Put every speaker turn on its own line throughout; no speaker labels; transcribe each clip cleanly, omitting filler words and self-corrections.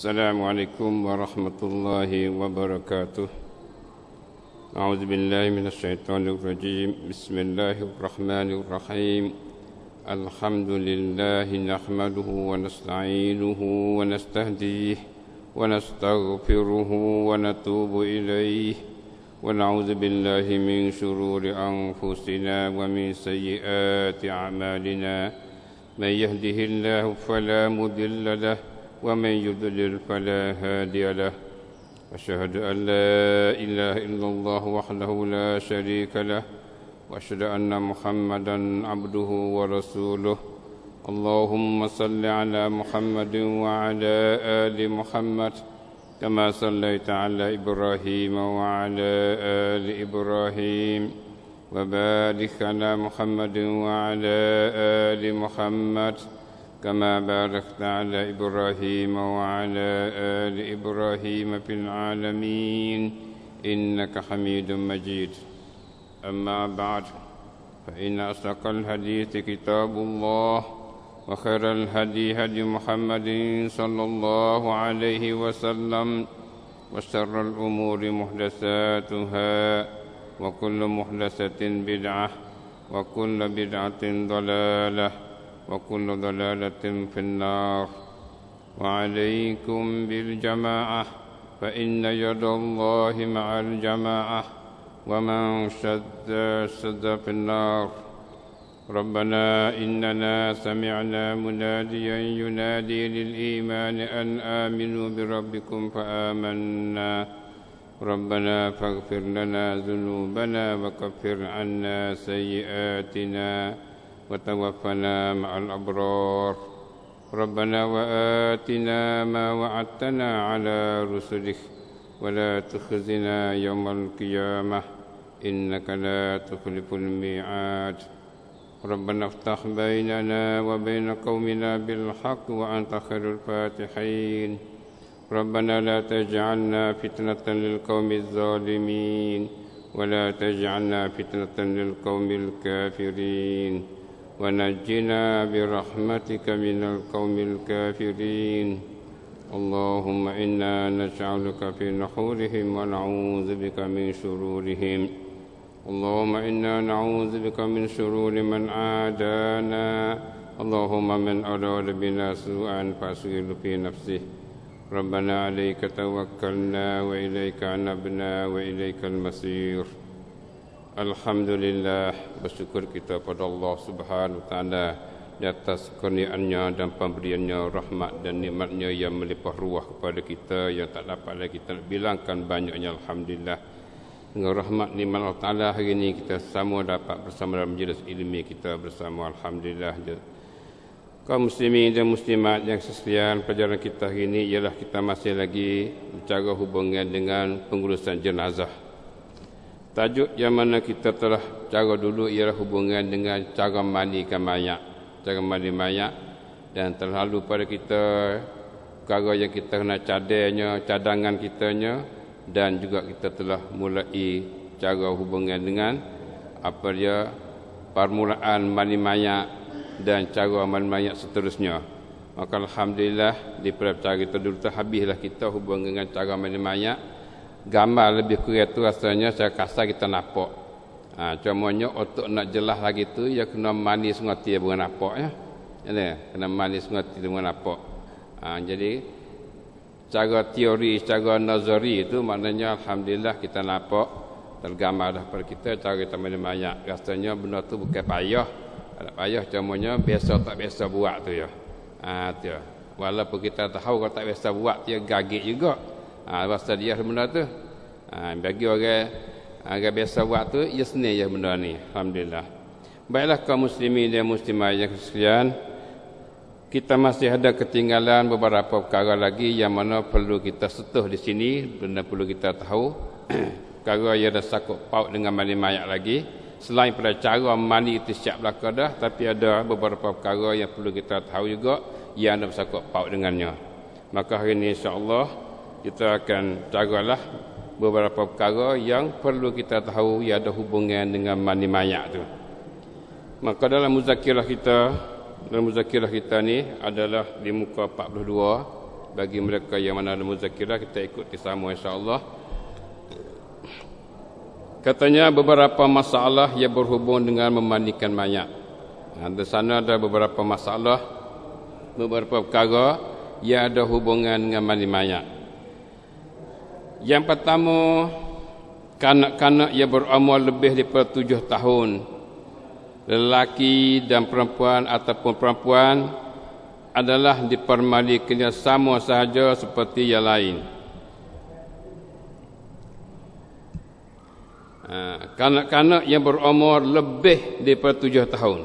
Assalamualaikum warahmatullahi wabarakatuh. A'udzu billahi minasyaitonir rajim. Bismillahirrahmanirrahim. Alhamdulillahi nahmaduhu wa nasta'inuhu wa nastahdihi wa nastaghfiruhu wa natubu ilayhi wa na'udzu billahi min shururi anfusina wa min sayyiati a'malina. Man yahdihillahu fala mudilla lahu ومن يضلل فلا هادي له أشهد أن لا إله إلا الله وحده لا شريك له وأشهد أن محمدا عبده ورسوله اللهم صل على محمد وعلى آل محمد كما صليت على إبراهيم وعلى آل إبراهيم وبارك على محمد وعلى آل محمد كما باركت على إبراهيم وعلى آل إبراهيم في العالمين إنك حميد مجيد. أما بعد فإن أصدق الحديث كتاب الله وخير الهدي هدي محمد صلى الله عليه وسلم وشر الأمور محدثاتها وكل محدثة بدعة وكل بدعة ضلالة وكل ضلالة في النار. وعليكم بالجماعة فإن يد الله مع الجماعة ومن شد في النار. ربنا إننا سمعنا مناديا ينادي للإيمان أن آمنوا بربكم فآمنا ربنا فاغفر لنا ذنوبنا وكفر عنا سيئاتنا وتوفنا مع الأبرار. ربنا وآتنا ما وعدتنا على رسلك ولا تخزنا يوم القيامة إنك لا تخلف الميعاد. ربنا افتح بيننا وبين قومنا بالحق وأنت خير الفاتحين. ربنا لا تجعلنا فتنة للقوم الظالمين ولا تجعلنا فتنة للقوم الكافرين ونجنا برحمتك من القوم الكافرين. اللهم إنا نجعلك في نحورهم ونعوذ بك من شرورهم. اللهم إنا نعوذ بك من شرور من عادانا. اللهم من أراد بنا سوءا فأشغل في نفسه. ربنا عليك توكلنا وإليك أنبنا وإليك المصير. Alhamdulillah, bersyukur kita pada Allah Subhanahu wa taala di atas kurniaannya dan pemberiannya, rahmat dan nikmatnya yang melimpah ruah kepada kita yang tak dapat lagi kita bilangkan banyaknya. Alhamdulillah, dengan rahmat nikmat Allah taala hari ini kita sama dapat bersama dalam majlis ilmi kita bersama. Alhamdulillah. Kaum muslimin dan muslimat yang sekalian, pelajaran kita hari ini ialah kita masih lagi bicara hubungan dengan pengurusan jenazah. Tajuk yang mana kita telah cara dulu ialah hubungan dengan cara mandikan mayat, cara mandi mayat, dan terlalu pada kita perkara yang kita kena cadangan kitanya, dan juga kita telah mulai cara hubungan dengan apa dia permulaan mandi mayat dan cara mandi mayat seterusnya. Maka alhamdulillah di perkara kita dulu habislah kita hubungan dengan cara mandi mayat. Gambar lebih kurang tu rasanya saya kasar kita nampak. Cumanya untuk nak jelas lagi tu ya kena mandi sengati bukan nampak ya. Kena mandi sengati bukan nampak. Jadi cara teori, cara nazari itu maknanya alhamdulillah kita nampak tergambar dah pada kita cara kita mandi mayat. Rasanya benda tu bukan payah. Tak payah, cumanya biasa tak biasa buat tu ya. Tu. Walaupun kita tahu kalau tak biasa buat dia gagik juga. Rasa dia benda tu. Bagi orang biasa buat tu, ia seni je benda ni. Alhamdulillah. Baiklah kaum muslimin dan muslimah yang sekalian, kita masih ada ketinggalan beberapa perkara lagi yang mana perlu kita sentuh di sini, benda perlu kita tahu. Perkara yang ada sakut paut dengan mandi mayat lagi. Selain pada cara mandi itu siap belaka dah, tapi ada beberapa perkara yang perlu kita tahu juga yang ada sakut paut dengannya. Maka hari ini insya-Allah kita akan caralah beberapa perkara yang perlu kita tahu yang ada hubungan dengan mandi mayat tu. Maka dalam muzakirah kita ni adalah di muka 42 Bagi mereka yang mana ada muzakirah, kita ikuti sama insya-Allah. Katanya beberapa masalah yang berhubung dengan memandikan mayat. Di sana ada beberapa masalah, beberapa perkara yang ada hubungan dengan mandi mayat. Yang pertama, kanak-kanak yang berumur lebih daripada 7 tahun, lelaki dan perempuan ataupun perempuan, adalah dipermandikannya sama sahaja seperti yang lain. Kanak-kanak yang berumur lebih daripada 7 tahun,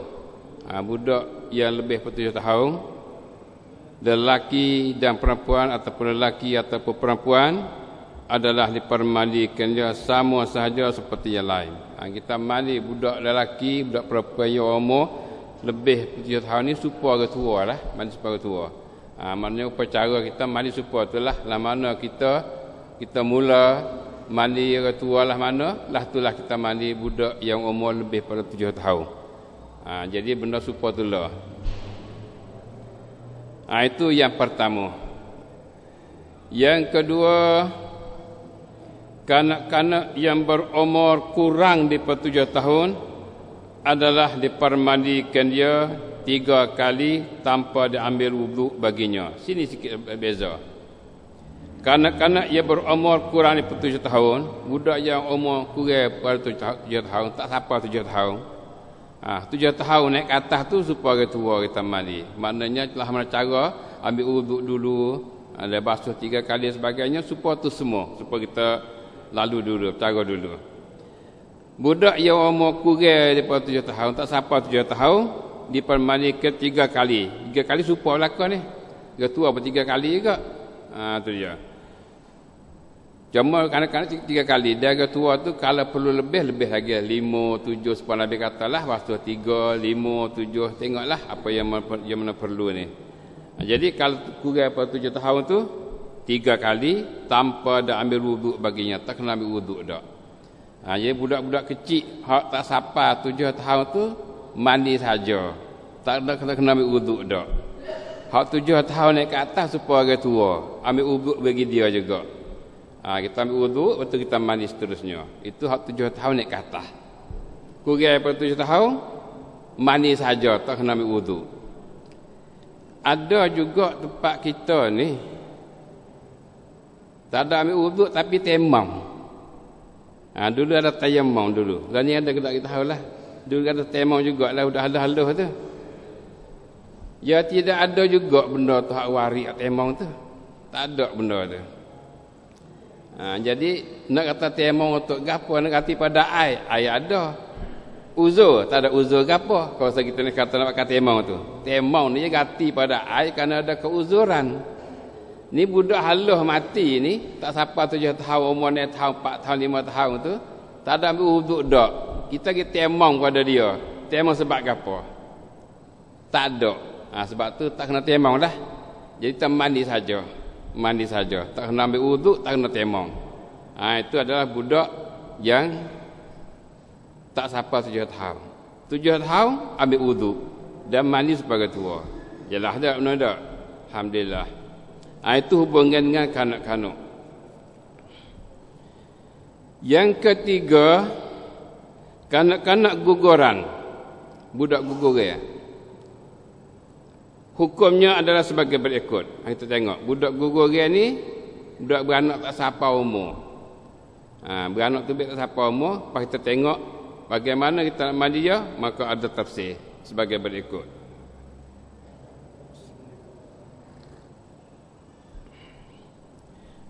budak yang lebih daripada 7 tahun, lelaki dan perempuan ataupun lelaki ataupun perempuan, adalah dipermandikannya sama sahaja seperti yang lain. Kita mandi budak lelaki, budak perempuan yang umur lebih 7 tahun ni supaya orang tua lah, mandi supaya orang tua. Maknanya upacara kita mandi supaya tu lah, mana kita mula mandi orang tua lah, mana lah itulah kita mandi budak yang umur lebih pada 7 tahun. Jadi benda supaya tu lah. Itu yang pertama. Yang kedua, kanak-kanak yang berumur kurang daripada 7 tahun adalah dipermandikan dia 3 kali tanpa diambil wuduk baginya. Sini sikit beza. Kanak-kanak yang berumur kurang daripada 7 tahun, budak yang umur kurang daripada 7 tahun, tak sampai 7 tahun. 7 tahun naik ke atas tu supaya tua kita mandi. Maknanya telah mana cara ambil wuduk dulu, ada basuh 3 kali sebagainya, supaya tu semua, supaya kita lalu dulu, cara dulu. Budak yang umur kurang daripada 7 tahun, tak sampai 7 tahun, dipermandikan 3 kali. 3 kali supaya belakang ni. Dia tua apa 3 kali juga. Tu dia. Cuma kanak-kanak 3 kali. Dia tua tu kalau perlu lebih lagi. 5, 7 supaya Nabi katalah, basuh 3, 5, 7. Tengoklah apa yang mana perlu ni. Jadi kalau kurang daripada 7 tahun tu, 3 kali tanpa ada ambil wuduk baginya. Tak kena ambil wuduk dak. Jadi budak-budak kecil hak tak sampai 7 tahun tu mandi saja. Tak ada kena ambil wuduk dak. Hak 7 tahun naik ke atas supaya orang tua ambil wuduk bagi dia juga. Kita ambil wuduk, betul kita mandi seterusnya. Itu hak 7 tahun naik ke atas. Kurang daripada 7 tahun mandi saja, tak kena ambil wuduk. Ada juga tempat kita ni tak ada ambil wuduk tapi temam. Dulu ada tayamum dulu. Dan ni ada kita tahu lah. Dulu ada tayamum jugalah, udah halus tu. Ya tidak ada juga benda tu hak waris tayamum tu. Tak ada benda tu. Jadi nak kata tayamum untuk gapo, nak kata pada air ada. Uzur, tak ada uzur gapo. Kalau kita nak kata nak pakai tayamum tu. Tayamum ni ganti pada air kerana ada keuzuran. Ni budak halus mati ni, tak sampai 7 tahun, umur 6 tahun, 4 tahun, 5 tahun tu, tak ada ambil wuduk dak. Kita temong pada dia. Temong sebab apa? Tak ada. Sebab tu tak kena temong dah. Jadi kita mandi saja. Mandi saja. Tak kena ambil wuduk, tak kena temong. Itu adalah budak yang tak sampai 7 tahun. 7 tahun ambil wuduk dan mandi sebagai tua. Yalah dak, benar dak? Alhamdulillah. Itu hubungan dengan kanak-kanak. Yang ketiga, kanak-kanak guguran, budak guguran. Hukumnya adalah sebagai berikut. Kita tengok, budak guguran ni, budak beranak tak sampai umur. Beranak tu tak sampai umur, lepas kita tengok bagaimana kita nak mandi dia, maka ada tafsir sebagai berikut.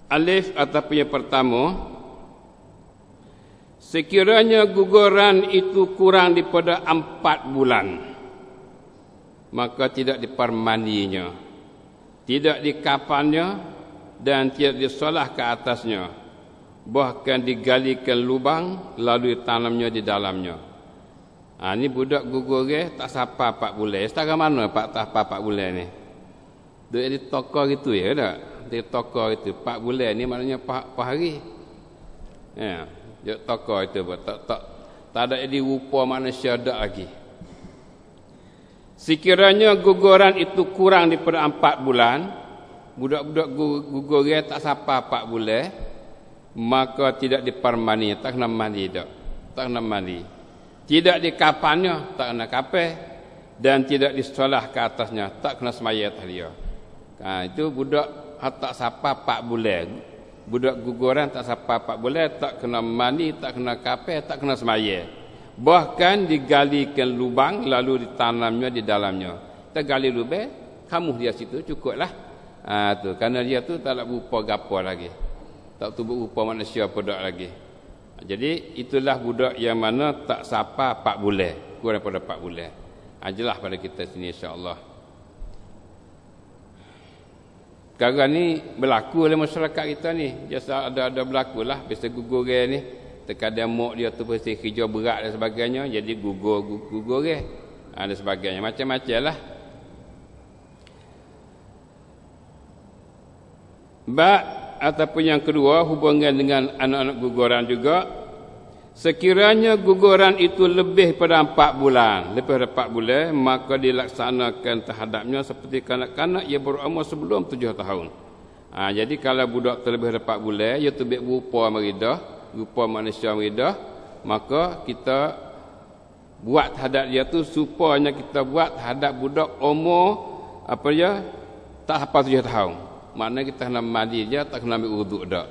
Alif ataupun yang pertama, sekiranya guguran itu kurang daripada 4 bulan, maka tidak dipermandinya, tidak dikafannya dan tidak disolah ke atasnya, bahkan digalikan lubang lalu ditanamnya di dalamnya. Ini budak guguran tak sampai 4 bulan. Setara mana 4 bulan ni? Dia di toko gitu ya tak? Di toko itu 4 bulan ni maknanya 4 hari. Ya, di toko itu tak ada di rupa manusia dak lagi. Sekiranya guguran itu kurang daripada 4 bulan, budak-budak gugur dia tak sampai 4 bulan, maka tidak dipermani, tak kena mandi dak. Tak kena mandi. Tidak dikapannya, tak kena kapan, dan tidak disolah ke atasnya, tak kena semaya atas dia. Itu budak tak sampai 4 bulan. Budak guguran tak sampai 4 bulan, tak kena mandi, tak kena kapan, tak kena semaya. Bahkan digalikan lubang lalu ditanamnya di dalamnya. Kita gali lubang, kamu dia situ cukuplah. Tu kerana dia tu tak nak berupa gapo lagi. Tak tu berupa manusia budak lagi. Jadi itulah budak yang mana tak sampai 4 bulan, kurang daripada 4 bulan. Jelas pada kita sini insya-Allah. Sekarang ni berlaku oleh masyarakat kita ni. Biasa ada berlakulah biasa gugur dia ni. Terkadang mak dia tu mesti kerja berat dan sebagainya, jadi gugur dia. Dan sebagainya macam-macam lah. Ataupun yang kedua, hubungan dengan anak-anak guguran juga. Sekiranya guguran itu lebih pada 4 bulan, maka dilaksanakan terhadapnya seperti kanak-kanak yang berumur sebelum 7 tahun. Jadi kalau budak terlebih dari 4 bulan, ia terlebih berupa meridah, rupa manusia meridah, maka kita buat terhadap dia tu supaya kita buat terhadap budak umur tak sampai 7 tahun. Maknanya kita kena mandi dia, tak kena ambil wuduk dak.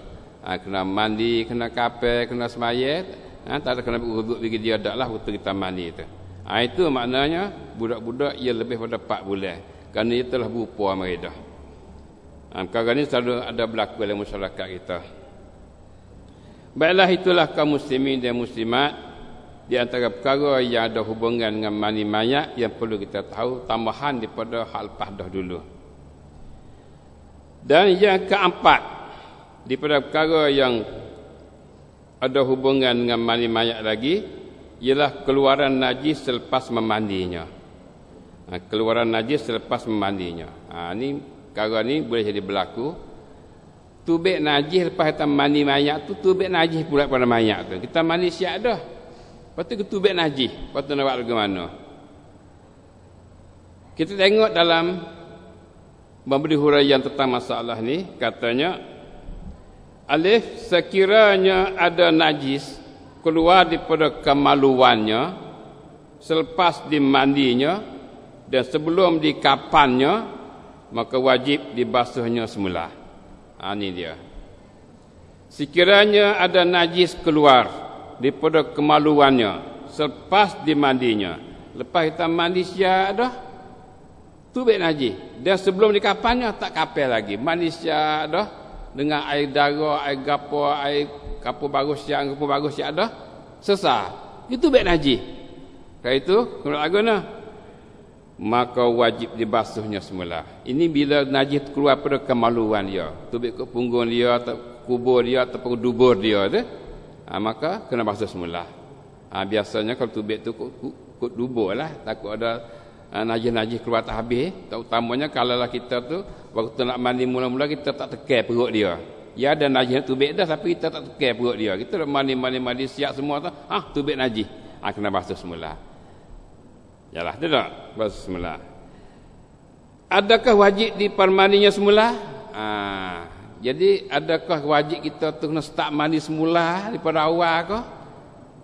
Kena mandi, kena kapal, kena semaya, tak ada kena ambil wuduk bagi dia dak lah waktu kita mandi tu. Itu maknanya budak-budak ia lebih pada 4 bulan. Kerana ia telah berupa meridah. Perkara ni selalu ada berlaku dalam masyarakat kita. Baiklah, itulah kaum muslimin dan muslimat di antara perkara yang ada hubungan dengan mani mayat yang perlu kita tahu, tambahan daripada hal dah dulu. Dan yang keempat daripada perkara yang ada hubungan dengan mani mayat lagi ialah keluaran najis selepas memandinya. Keluaran najis selepas memandinya. Ni perkara ni boleh jadi berlaku. Tubik najis lepas kita mandi mayat tu, tubik najis pula pada mayat tu. Kita mandi siap dah. Lepas tu tubik najis. Lepas tu nak buat bagaimana? Kita tengok dalam memberi huraian tentang masalah ni, katanya alif, sekiranya ada najis keluar daripada kemaluannya selepas dimandinya dan sebelum dikapannya, maka wajib dibasuhnya semula. Ini dia. Sekiranya ada najis keluar daripada kemaluannya selepas dimandinya, lepas kita mandi siap dah, tubik najis, dan sebelum dikapannya tak kapal lagi, mandi siap dah dengan air darah, air gapo, air kapur bagus siap dah, selesai. Itu tubik najis. Kalau itu kena aguna, maka wajib dibasuhnya semula. Ini bila najis keluar pada kemaluan dia, tubik ke punggung dia atau kubur dia atau dubur dia tu, maka kena basuh semula. Biasanya kalau tubik tu kut dubur lah, takut ada najis-najis keluar tak habis. Terutamanya kalau kita tu waktu nak mandi mula-mula kita tak tekan perut dia. Ya ada najis tubik dah tapi kita tak tekan perut dia. Kita dah mandi siap semua tu, tubik najis. Kena basuh semula. Yalah, tidak basuh semula. Adakah wajib dipermandinya semula? Jadi adakah wajib kita tu kena start mandi semula daripada awal ke?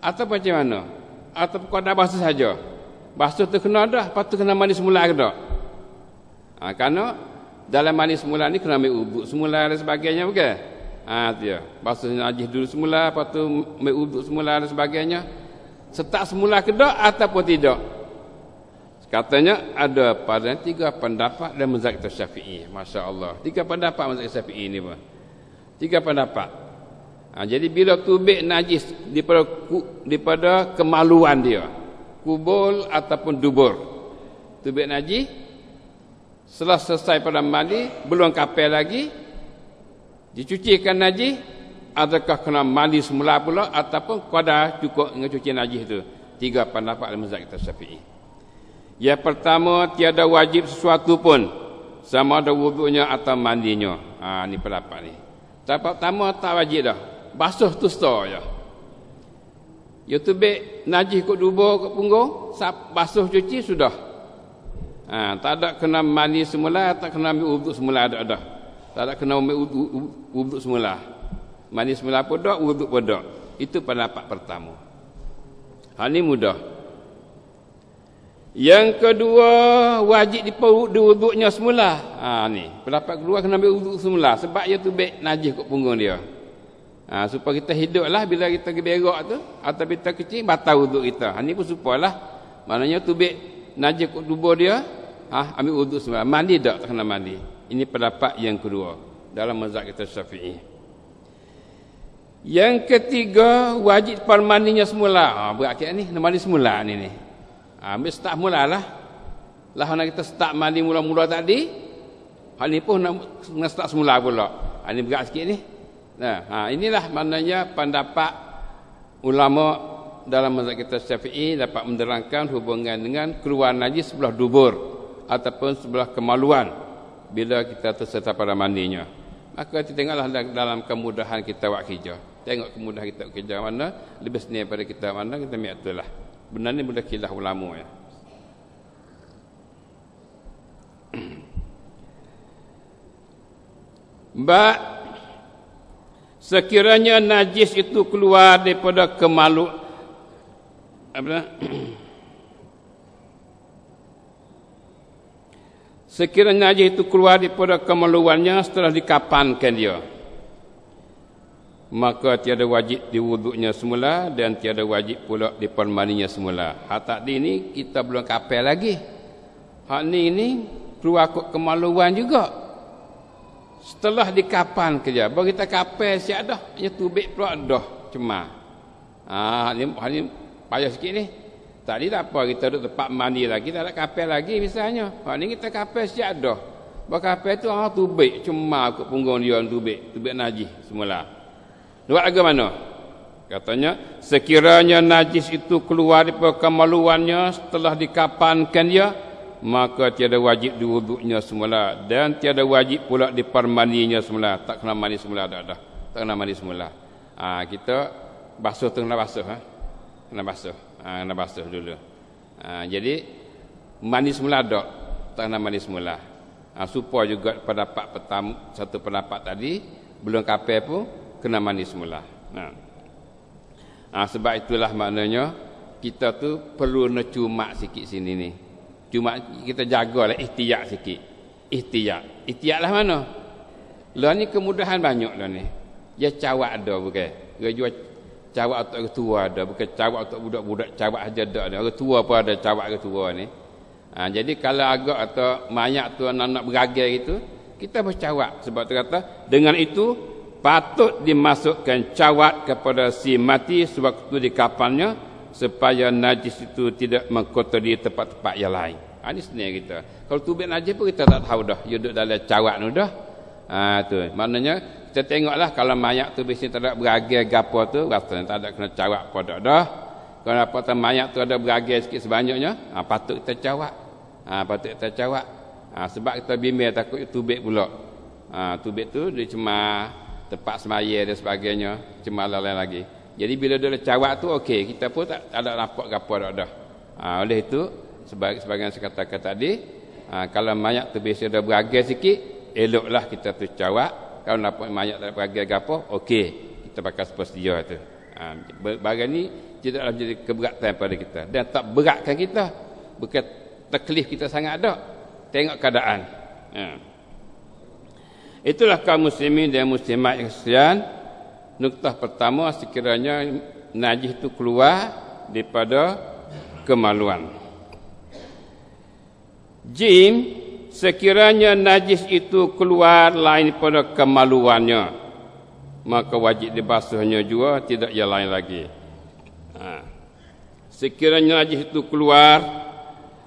Atau macam mana? Atau kau dah basuh saja? Basuh tu kena dah, lepas tu kena mandi semula ke tak? Kerana dalam mandi semula ni kena ambil uduk semula dan sebagainya, bukan? Dia. Basuh najis dulu semula, lepas tu ambil uduk semula dan sebagainya. Start semula ke tak ataupun tidak? Katanya ada pada 3 pendapat dalam mazhab Syafi'i. Masya-Allah. 3 pendapat mazhab Syafi'i ni pun. 3 pendapat. Jadi bila tubik najis daripada kemaluan dia, kubul ataupun dubur, tubik najis setelah selesai pada mandi, belum kapal lagi, dicucikan najis, adakah kena mandi semula pula ataupun qada cukup dengan cuci najis tu? 3 pendapat dalam mazhab Syafi'i. Yang pertama, tiada wajib sesuatu pun, sama ada wuduknya atau mandinya. Ni pendapat ni. Pendapat pertama tak wajib dah. Basuh tu stor je. Ya tubik najis kat dubur kat punggung, basuh cuci sudah. Tak ada kena mandi semula, tak kena ambil wuduk semula, ada. Tak ada kena ambil wuduk semula. Mandi semula pun dak, wuduk pun dak. Itu pendapat pertama. Ini mudah. Yang kedua, wajib diwuduknya semula. Ni pendapat kedua kena ambil wuduk semula sebab ia tubik najis kat punggung dia. Supaya kita hiduplah bila kita berak tu atau kita kecil batal wuduk kita. Ini pun supalah. Maknanya tubik najis kat tubuh dia, ambil wuduk semula. Mandi tak kena mandi. Ini pendapat yang kedua dalam mazhab kita Syafi'i. Yang ketiga, wajib mandinya semula. Berat ni, mandi semula ni. Ambil start mulalah. Lah nak kita start mandi mula-mula tadi. Hal ni pun nak start semula pula. Ini berat sikit ni. Nah, inilah maknanya pendapat ulama dalam mazhab kita Syafi'i dapat menerangkan hubungan dengan keluar najis sebelah dubur ataupun sebelah kemaluan bila kita terserta pada mandinya. Maka kita tengoklah dalam kemudahan kita buat kerja. Tengok kemudahan kita buat kerja mana lebih senang pada kita mana kita ambil itulah. Benar ni boleh khilaf ulama ya. Sekiranya najis itu keluar daripada sekiranya najis itu keluar daripada kemaluannya setelah dikapankan dia, maka tiada wajib diwuduknya semula dan tiada wajib pula dipermandinya semula. Hak tadi ni kita belum kapal lagi. Hak ni keluar kemaluan juga. Setelah dikapan kerja, baru kita kapal siap dah. Ia tubik pula dah cemar. Ni payah sikit ni. Tadi tak apa, kita duduk tempat mandi lagi, tak ada kapal lagi misalnya. Ni kita kapal siap dah. Baru kapal tu tubik cemar kat punggung dia, tubik najis semula. Buat agak mana? Katanya, sekiranya najis itu keluar daripada kemaluannya setelah dikapankan dia, maka tiada wajib diwuduknya semula dan tiada wajib pula dipermandinya semula. Tak kena mandi semula dah. Tak kena mandi semula. Kita basuh tu kena basuh. Kena basuh. Kena basuh dulu. Jadi mandi semula dah. Tak kena mandi semula. Supaya juga pendapat pertama, satu pendapat tadi belum kapal pun kena mandi semula. Sebab itulah maknanya kita tu perlu necumak sikit sini ni. Cuma kita jagalah ihtiyat sikit. Ihtiyatlah mana? Lah ni kemudahan banyak dah ni. Dia cawak ada bukan? Dia jual cawak untuk orang tua ada, bukan cawak untuk budak-budak, cawak aja ada. Orang tua pun ada cawak orang tua ni. Jadi kalau agak atau mayat tu anak-anak beragai itu, kita bercawak sebab tu kata dengan itu patut dimasukkan cawat kepada si mati sewaktu dikapannya supaya najis itu tidak mengkotori tempat-tempat yang lain. Ini sebenarnya kita. Kalau tubik najis pun kita tak tahu dah. Dia duduk dalam cawat tu dah. Tu. Maknanya kita tengoklah kalau mayat tu biasanya tak ada beragai gapo tu, rasanya tak ada kena cawat pada dah. Kalau apa mayat tu ada beragai sikit sebanyaknya, patut kita cawat. Patut kita cawat. Sebab kita bimbang takut tubik pula. Tubik tu dia cuma tempat semaya dan sebagainya, cuma lain lagi. Jadi bila dia cawat tu okey, kita pun tak ada nampak gapo dah. Oleh itu sebagian saya katakan tadi, kalau mayat tu biasa dah beragai sikit, eloklah kita tu cawat. Kalau nampak mayat tak beragai gapo, okey, kita pakai sepersedia tu. Bagian ni tidaklah menjadi keberatan pada kita dan tak beratkan kita. Bukan taklif kita sangat dah. Tengok keadaan. Itulah kaum muslimin dan muslimat yang sekalian. Nuktah pertama, sekiranya najis itu keluar daripada kemaluan. Jim, sekiranya najis itu keluar lain daripada kemaluannya, maka wajib dibasuhnya juga, tidak yang lain lagi. Sekiranya najis itu keluar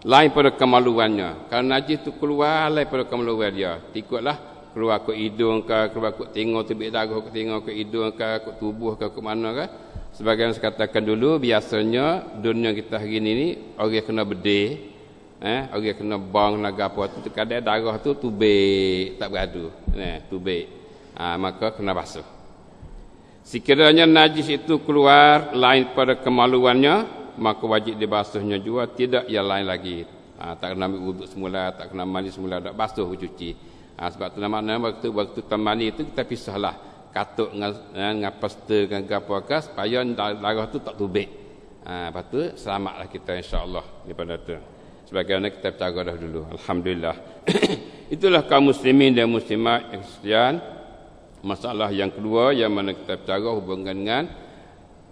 lain daripada kemaluannya. Kalau najis itu keluar lain daripada kemaluan dia, ikutlah keluar ke hidung ke, keluar ke tengok tubik darah ke tengok ke hidung ke tubuh ke mana ke. Sebagian saya katakan dulu, biasanya dunia kita hari ni orang kena bedih, orang kena bang naga apa tu, kadang darah tu tubik tak beradu, tubik. Maka kena basuh. Sekiranya najis itu keluar lain pada kemaluannya, maka wajib dibasuhnya juga, tidak yang lain lagi. Tak kena ambil wuduk semula, tak kena mandi semula, tak basuh cuci. Sebab tu makna waktu kita mandi itu kita pisahlah katuk dengan pasta dengan gapo-gapo supaya darah tu tak tubik. Lepas tu selamatlah kita insya-Allah daripada tu. Sebagaimana kita bercakap dah dulu. Alhamdulillah. Itulah kaum muslimin dan muslimat yang sekalian. Masalah yang kedua yang mana kita bercakap hubungan dengan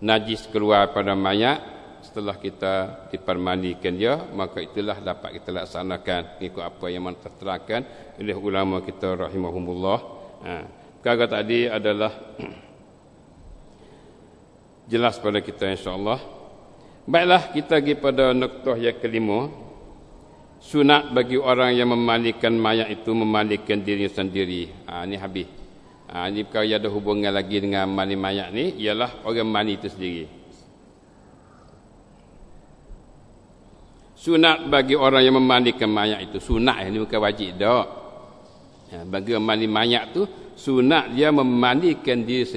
najis keluar pada mayat setelah kita dipermandikan dia, maka itulah dapat kita laksanakan ikut apa yang terterangkan oleh ulama kita rahimahumullah. Perkara tadi adalah jelas pada kita insya-Allah. Baiklah, kita pergi pada noktah yang kelima. Sunat bagi orang yang memandikan mayat itu memandikan diri sendiri. Ini habis. Ini perkara yang ada hubungan lagi dengan mandi mayat ni, ialah orang mandi itu sendiri. Sunat bagi orang yang memandikan mayat itu. Sunat ini bukan wajib dak. Bagi orang mandi mayat tu sunat dia memandikan diri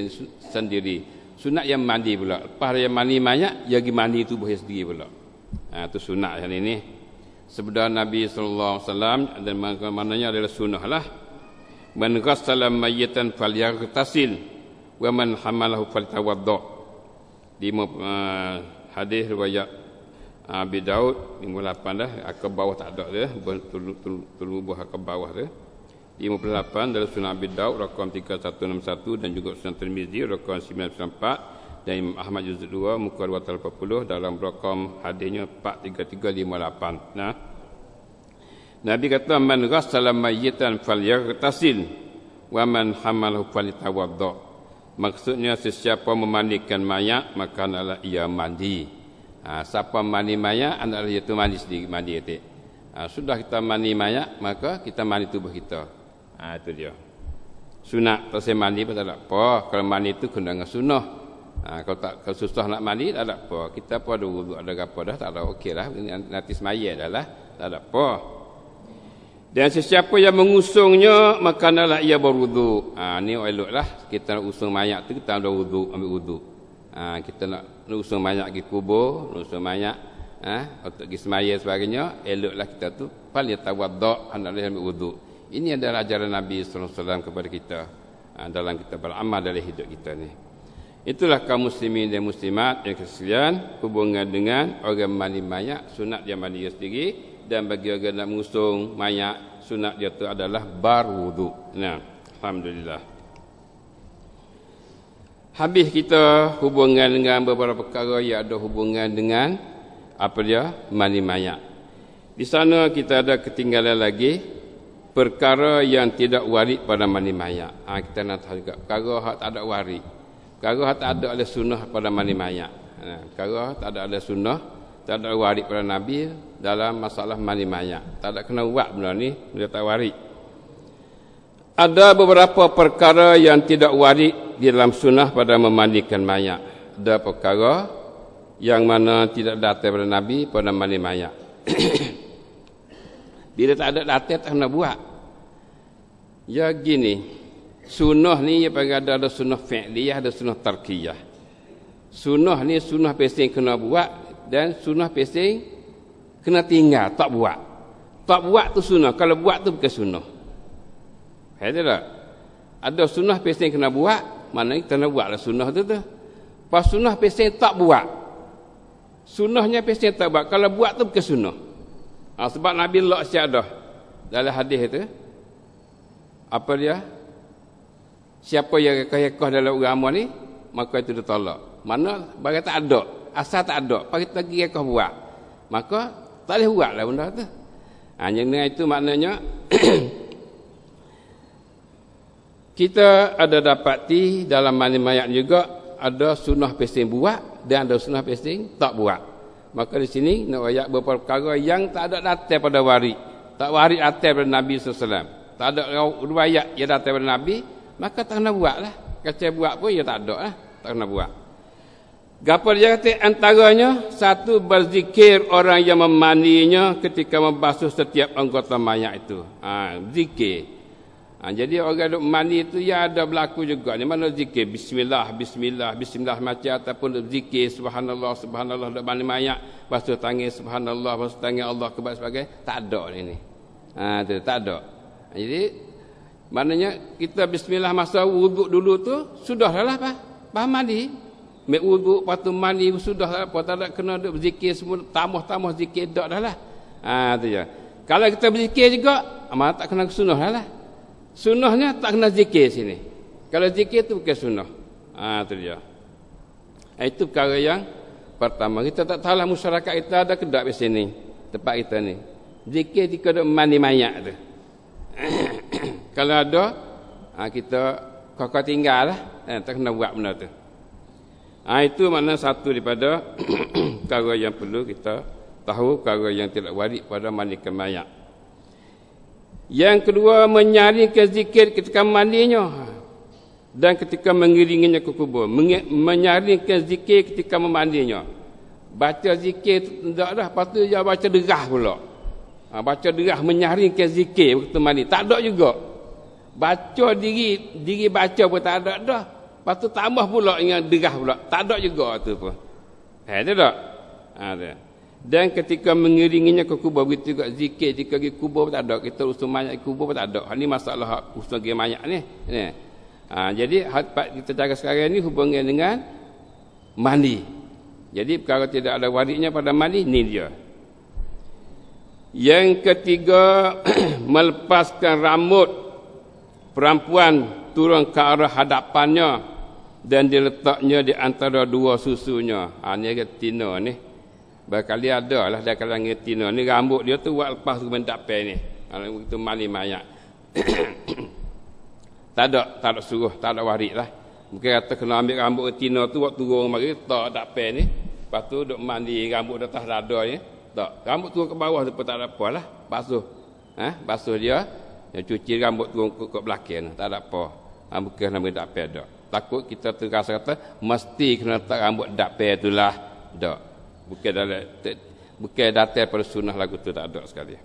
sendiri. Sunat yang mandi pula. Lepas dia mandi mayat, dia pergi mandi tubuh dia sendiri pula. Itu sunat yang ini. Sabda Nabi sallallahu alaihi wasallam dan maknanya adalah sunahlah. Man ghassala mayyitan falyaghtasil wa man hamalahu faltawadda. Di hadis riwayat Abi Daud 58 dah, ke bawah tak ada dia, terlubuh ke bawah dia. 58 dalam Sunan Abi Daud rakam 3161 dan juga Sunan Tirmizi rakam 994 dan Imam Ahmad juzuk 2 muka 240 dalam rakam hadisnya 43358. Nah, Nabi kata man ghassala mayyitan falyaghtasil wa man hamalahu faltawadda. Maksudnya sesiapa memandikan mayat maka hendaklah ia mandi. Siapa mandi mayat adalah itu mandi sendiri, mandi itu. Sudah kita mandi mayat maka kita mandi tubuh kita. Itu dia. Sunat tak saya mandi pun tak ada apa. Kalau mandi itu kena dengan sunnah. Kalau susah nak mandi tak ada apa. Kita pun ada wuduk ada apa dah tak ada okeylah. Nanti semaya dah lah. Tak ada apa. Dan sesiapa yang mengusungnya maka hendaklah ia berwuduk. Ni eloklah kita nak usung mayat tu kita ada wuduk, ambil wuduk. Kita nak usung mayat pergi kubur, usung mayat untuk pergi semaya sebagainya, eloklah kita tu fal yatawadda, hendaklah ambil wuduk. Ini adalah ajaran Nabi sallallahu alaihi wasallam kepada kita dalam kita beramal dalam hidup kita ni. Itulah kaum muslimin dan muslimat yang sekalian, hubungan dengan orang mandi mayat, sunat dia mandi dia sendiri, dan bagi orang nak mengusung mayat, sunat dia tu adalah berwuduk. Nah, alhamdulillah. Habis kita hubungan dengan beberapa perkara yang ada hubungan dengan apa dia? Mandi mayat. Di sana kita ada ketinggalan lagi perkara yang tidak warid pada mandi mayat. Kita nak tahu juga perkara yang tak ada warid. Perkara yang tak ada oleh sunnah pada mandi mayat. Perkara tak ada oleh sunnah, tak ada warid pada Nabi dalam masalah mandi mayat. Tak ada kena buat benda ni, dia tak warid. Ada beberapa perkara yang tidak warid di dalam sunnah pada memandikan mayat. Ada perkara yang mana tidak datang pada Nabi pada mandi mayat. Bila tak ada datang tak kena buat. Ya gini, sunnah ni ya panggil ada sunnah fi'liyah, ada sunnah tarkiyah. Sunnah ni sunnah pesing kena buat dan sunnah pesing kena tinggal, tak buat. Tak buat tu sunnah, kalau buat tu bukan sunnah. Ada tak? Ada sunnah pesing kena buat, mana kita nak buatlah sunnah tu tu. Pas sunnah pesing tak buat. Sunnahnya pesing tak buat, kalau buat tu bukan sunnah. Sebab Nabi Allah syahadah dalam hadis itu apa dia? Siapa yang kekeh dalam agama ni maka itu ditolak. Mana bagi tak ada, asal tak ada, pagi kita pergi kekeh buat. Maka tak boleh buatlah benda tu. Yang dengan itu maknanya kita ada dapati dalam mandi mayat juga ada sunnah pesing buat dan ada sunnah pesing tak buat. Maka di sini nak ayat beberapa perkara yang tak ada datang pada warid. Tak warid datang pada Nabi SAW. Tak ada riwayat yang datang pada Nabi, maka tak kena buatlah. Kalau buat pun ya tak ada lah. Tak kena buat. Gapo dia kata antaranya satu berzikir orang yang memandinya ketika membasuh setiap anggota mayat itu. Zikir. Jadi orang duk mandi itu ya ada berlaku juga. Di mana zikir bismillah, bismillah, bismillah macam ataupun zikir subhanallah, subhanallah duk mandi mayat, basuh tangan subhanallah, basuh tangan Allah kebat sebagai tak ada ini. Tak ada. Jadi Maknanya kita bismillah masa wuduk dulu tu sudah lah bah mandi. Mek wuduk lepas tu mandi sudah lah, apa tak ada kena duk berzikir semua, tambah zikir dak dah lah. Tu je. Kalau kita berzikir juga, tak kena sunnah lah. Sunnahnya tak kena zikir sini. Kalau zikir tu bukan sunnah. Tu dia. Itu perkara yang pertama. Kita tak tahu lah masyarakat kita ada ke tak di sini, tempat kita ni. Zikir jika duk mandi mayat tu. Kalau ada, kita kau tinggal lah. Tak kena buat benda tu. Itu makna satu daripada perkara yang perlu kita tahu, perkara yang tidak wajib pada mandikan mayat. Yang kedua, menyaringkan zikir ketika mandinya dan ketika mengiringinya ke kubur. Menyaringkan zikir ketika memandinya. Baca zikir tak dah, lepas tu dia baca derah pula. Baca derah menyaringkan zikir waktu mandi. Tak ada juga. Baca diri baca pun tak ada dah. Lepas tu tambah pula dengan derah pula. Tak ada juga tu pun. Ada tak? Dan ketika mengiringinya ke kubur, begitu juga zikir jika pergi kubur pun tak ada. Kita usul mayat ke kubur pun tak ada. Ini masalah usul pergi mayat ni. Jadi kita jaga sekarang ni hubungan dengan mandi. Jadi perkara tidak ada wajibnya pada mandi, ni dia. Yang ketiga, melepaskan rambut perempuan turun ke arah hadapannya dan diletaknya di antara dua susunya. Ni tina ni. Berkali ada lah dia kalangan tina ni, rambut dia tu buat lepas ke mendapai ni. Kalau itu mandi mayat. tak ada suruh, tak ada warik lah. Mungkin kata kena ambil rambut tina tu buat turun mari tak dapai ni. Lepas tu duk mandi rambut atas dada ni. Tak, rambut turun ke bawah tu pun tak ada apa lah. Basuh. Basuh dia. Yang cuci rambut turun ke belakang, tak ada apa. Bukan nama dapai dak. Takut kita terasa kata mesti kena letak rambut dapai itulah. Dak. Bukan datang pada sunnah lagu tu, tak ada sekali.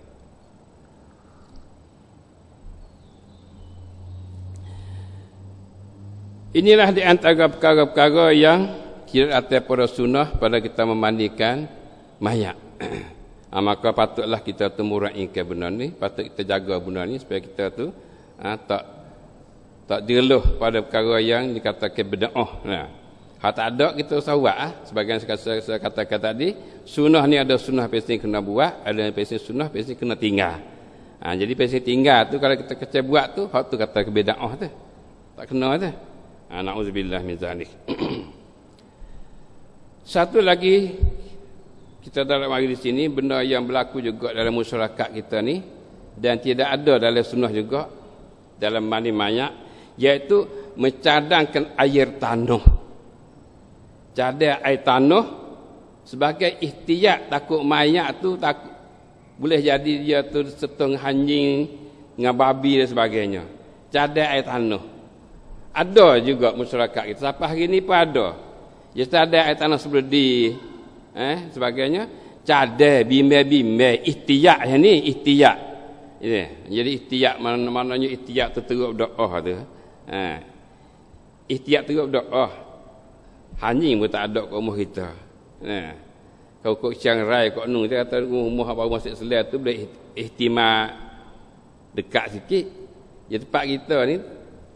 Inilah di antara perkara-perkara yang kira datang pada sunnah pada kita memandikan mayat. Maka patutlah kita tu muraikan benda ni, patut kita jaga benda ni supaya kita tu tak dirluh pada perkara yang dikatakan bid'ah. Tak ada kita usah buat. Sebagian saya katakan tadi, sunnah ni ada sunnah pasti kena buat, ada pasti sunnah pasti kena tinggal. Jadi pasti tinggal tu kalau kita kecil buat tu, hak tu kata bid'ah tu. Tak kena tu. Na'udzubillah min zalik. Satu lagi kita dalam hari di sini, benda yang berlaku juga dalam masyarakat kita ni dan tidak ada dalam sunnah juga dalam mandi mayat, iaitu mencadangkan air tanah. Cadang air tanah sebagai ihtiyat, takut mayat tu takut boleh jadi dia tu setengah anjing dengan babi dan sebagainya. Cadang air tanah. Ada juga masyarakat kita sampai hari ni pun ada. Dia cadang air tanah seperti sebagainya, cadang bimbe ihtiyat yang ni ihtiyat. Jadi ihtiyat maknanya ihtiyat tu teruk doa tu. Ihtiyat teruk doa. Anjing pun tak ada kat rumah kita. Kau kok Chiang Rai kok Nung, dia kata rumah abang Masjid Selah tu boleh ihtimal dekat sikit. Jadi tempat kita ni,